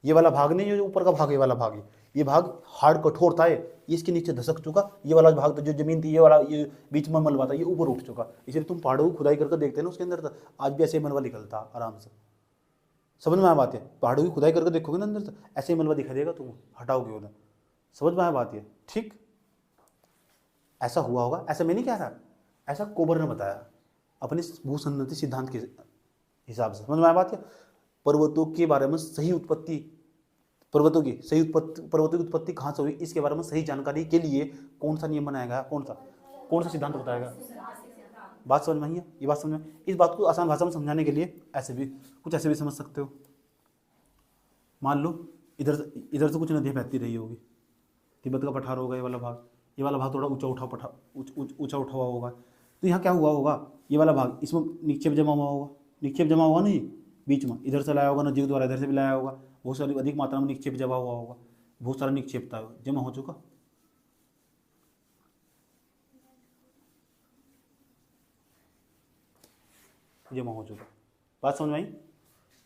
ये वाला भाग नहीं, जो ऊपर का भाग, ये वाला भाग, ये भाग हार्ड कठोर था, ये इसके नीचे धसक चुका। ये वाला भाग तो जो जमीन थी, ये वाला ये बीच में मलबा था, ये ऊपर उठ चुका। इसलिए तुम पहाड़ों की खुदाई करके देखते हैं ना, उसके अंदर आज भी ऐसे मलबा निकलता आराम से। समझ में आया बात है? पहाड़ों की खुदाई करके देखोगे ना अंदर से ऐसे ही मलबा दिखाई देगा, तुम हटाओगे उन्हें। समझ में आया बात है? ठीक, ऐसा हुआ होगा, ऐसा मैं नहीं कह रहा, ऐसा कोबर ने बताया अपने भूसंनति सिद्धांत के हिसाब से। समझ में आया बात है? पर्वतों के बारे में सही उत्पत्ति, पर्वतों की उत्पत्ति कहाँ से हुई, इसके बारे में सही जानकारी के लिए कौन सा नियम बनाया गया, कौन सा सिद्धांत बताया गया? बात समझ में आई है? ये बात समझ में? इस बात को आसान भाषा में समझाने के लिए ऐसे भी समझ सकते हो। मान लो इधर से कुछ नदियाँ बहती रही होगी, तिब्बत का पठार होगा ये वाला भाग थोड़ा ऊंचा उठा हुआ होगा। तो यहाँ क्या हुआ होगा, ये वाला भाग इसमें निक्षेप जमा हुआ नहीं, बीच में इधर से लाया होगा नदियों द्वारा, इधर से भी लाया होगा, बहुत सारी अधिक मात्रा में निक्षेप जमा हुआ होगा, बहुत सारा निक्षेप था जमा हो चुका। बात समझ में आई?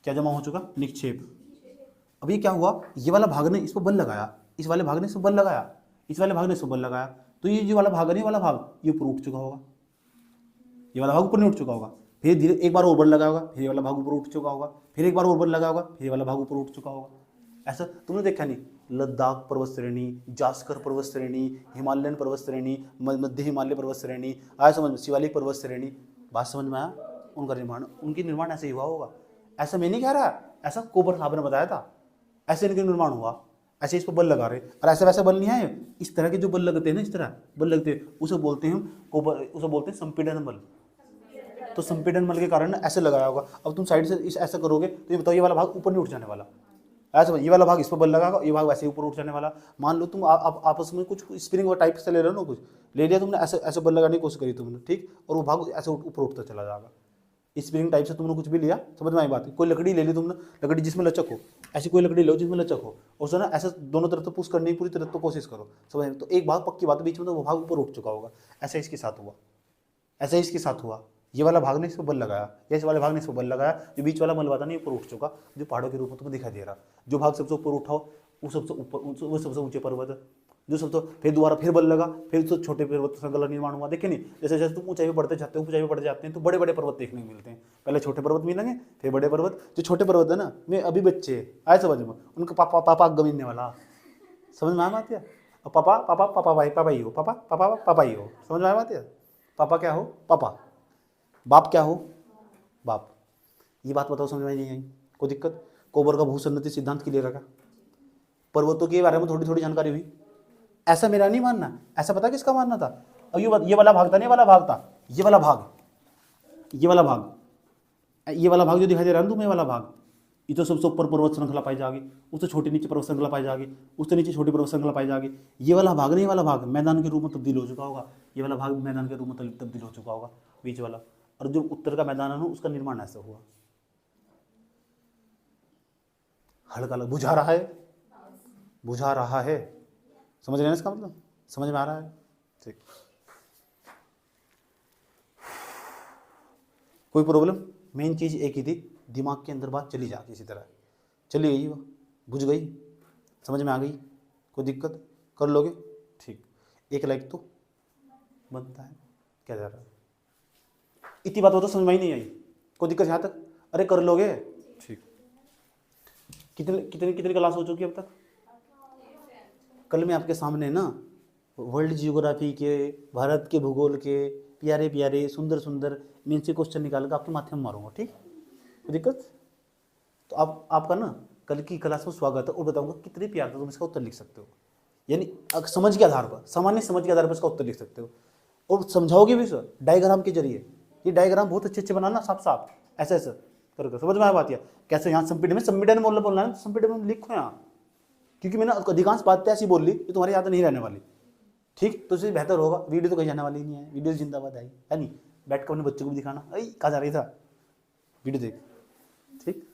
क्या जमा हो चुका? निक्षेप। अब ये क्या हुआ, ये वाला भाग ने इस पर बल लगाया, इस वाले भाग ने इस पर बल लगाया, इस वाले भाग ने इस पर बल लगाया, तो ये जो वाला भाग है, ये वाला भाग ये ऊपर उठ चुका होगा, ये वाला भाग ऊपर नहीं उठ चुका होगा। फिर धीरे एक बार और बल लगा होगा, फिर ये वाला भाग ऊपर उठ चुका होगा, फिर एक बार और बल लगा होगा, फिर ये वाला भाग ऊपर उठ चुका होगा। ऐसा तुमने देखा नहीं? लद्दाख पर्वत श्रेणी, जास्कर पर्वत श्रेणी, हिमालयन पर्वत श्रेणी, मध्य हिमालय पर्वत श्रेणी, आया समझ में? शिवालिक पर्वत श्रेणी। बात समझ में आया? उनकी निर्माण ऐसे ही हुआ होगा। ऐसा मैं नहीं कह रहा, ऐसा कोबर साहब ने बताया था, ऐसे इनका निर्माण हुआ, ऐसे इस पर बल लगा रहे, और ऐसे वैसे बल नहीं आए। इस तरह के जो बल लगते हैं ना, इस तरह बल लगते हैं, उसे बोलते हैं संपीड़न बल। तो संपीड़न बल के कारण ऐसे लगाया होगा। अब तुम साइड से ऐसा करोगे तो ये बताओ, ये वाला भाग ऊपर नहीं उठ जाने वाला, ऐसा ये वाला भाग इस पर बल लगाएगा, ये भाग वैसे ऊपर उठ जाने वाला। मान लो तुम आपस में कुछ स्प्रिंग टाइप से ले रहे हो ना, कुछ ले लिया तुमने, ऐसे बल लगाने की कोशिश करी तुमने, ठीक, और वो भाग ऐसे ऊपर उठता चला जाएगा। स्प्रिंग टाइप से तुमने कुछ भी लिया, समझ में आई बात? कोई लकड़ी ले ली तुमने, लकड़ी जिसमें लचक हो, ऐसी कोई लकड़ी लो जिसमें लचक हो, और उसने ना ऐसे दोनों तरफ तो पुश करने की पूरी तरफ तो कोशिश करो, समझ में? तो एक भाग पक्की बात, बीच में तो वो भाग ऊपर उठ चुका होगा। ऐसा इसके साथ हुआ, ये वाला भाग ने इस पर बल लगाया, या इस वाले भाग ने इस पर बल लगाया, जो बीच वाला मलबा था नहीं ऊपर उठ चुका, जो पहाड़ों के रूप में तुम्हें दिखाई दे रहा। जो भाग सबसे ऊपर उठाओ वो सबसे ऊंचे पर्वत है, जो सबसे फिर दोबारा फिर बल लगा, फिर तो छोटे पर्वत श्रृंखला निर्माण हुआ। देखे नहीं, जैसे जैसे तुम ऊंचाई पे बढ़ते जाते हैं तो बड़े बड़े पर्वत देखने को मिलते हैं। पहले छोटे पर्वत मिलेंगे, फिर बड़े पर्वत। जो छोटे पर्वत है ना, में अभी बच्चे आए समझ में, उनका पापा गमीनने वाला, समझ में आया बात है? अब पापा ही हो, समझ में आया बात है? पापा क्या हो? पापा। बाप क्या हो? बाप। ये बात बताओ, समझ में नहीं आई? कोई दिक्कत? कोबर का भूसन्नति सिद्धांत क्लियर रखा, पर्वतों के बारे में थोड़ी थोड़ी जानकारी हुई। ऐसा मेरा नहीं मानना, ऐसा पता किसका मानना था? अब ये वाला भाग था, नहीं वाला भाग था, ये वाला भाग, ये वाला भाग, ये वाला भाग जो दिखाई दे रहा है ना तुम्हें, वाला भाग, ये तो सबसे ऊपर पर्वत श्रृंखला पाई जाएगी, उससे छोटी नीचे पर्वत श्रृंखला पाई जाएगी, उससे नीचे छोटी पर्वत श्रृंखला पाई जाएगी। ये वाला भाग नहीं, वाला भाग मैदान के रूप में तब्दील हो चुका होगा, ये वाला भाग मैदान के रूप में तब्दील हो चुका होगा, बीच वाला। और जो उत्तर का मैदान है ना, उसका निर्माण ऐसा हुआ। हल्का बुझा रहा है, बुझा रहा है, समझ रहे हैं इसका मतलब? समझ में आ रहा है? ठीक, कोई प्रॉब्लम? मेन चीज एक ही थी, दिमाग के अंदर बात चली जा, किसी तरह चली गई, वो बुझ गई, समझ में आ गई? कोई दिक्कत? कर लोगे? ठीक, 1 लाइक तो बनता है। क्या जा रहा है? इतनी बात हो तो समझ में ही नहीं आई? कोई दिक्कत यहाँ तक? अरे कर लोगे? ठीक, कितनी क्लास हो चुकी है अब तक? कल मैं आपके सामने ना वर्ल्ड जियोग्राफी के, भारत के भूगोल के प्यारे प्यारे सुंदर सुंदर मेन से क्वेश्चन निकाल कर आपके माथे में मारूंगा। ठीक, कोई दिक्कत? तो आपका ना कल की क्लास में स्वागत है, और बताऊंगा कितने प्यार से तुम इसका उत्तर लिख सकते हो, यानी समझ के आधार पर, सामान्य समझ के आधार पर इसका उत्तर लिख सकते हो, और समझाओगे भी सर डायग्राम के जरिए। ये डायग्राम बहुत अच्छे बनाना, साफ साफ ऐसे ऐसे करके, समझ में आ बात? कैसे यहाँ संपीड़न में, संपीड़न बोलना है, संपीड़न में लिखो यहाँ, क्योंकि मैंने अधिकांश बातें ऐसी बोल ली कि तुम्हारी याद नहीं रहने वाली। ठीक, तो इससे बेहतर होगा, वीडियो तो कहीं जाने वाली नहीं है, वीडियो जिंदाबाद है नहीं, बैठ कर अपने बच्चों को भी दिखाना, अरे कहाँ जा रही था, वीडियो देख। ठीक।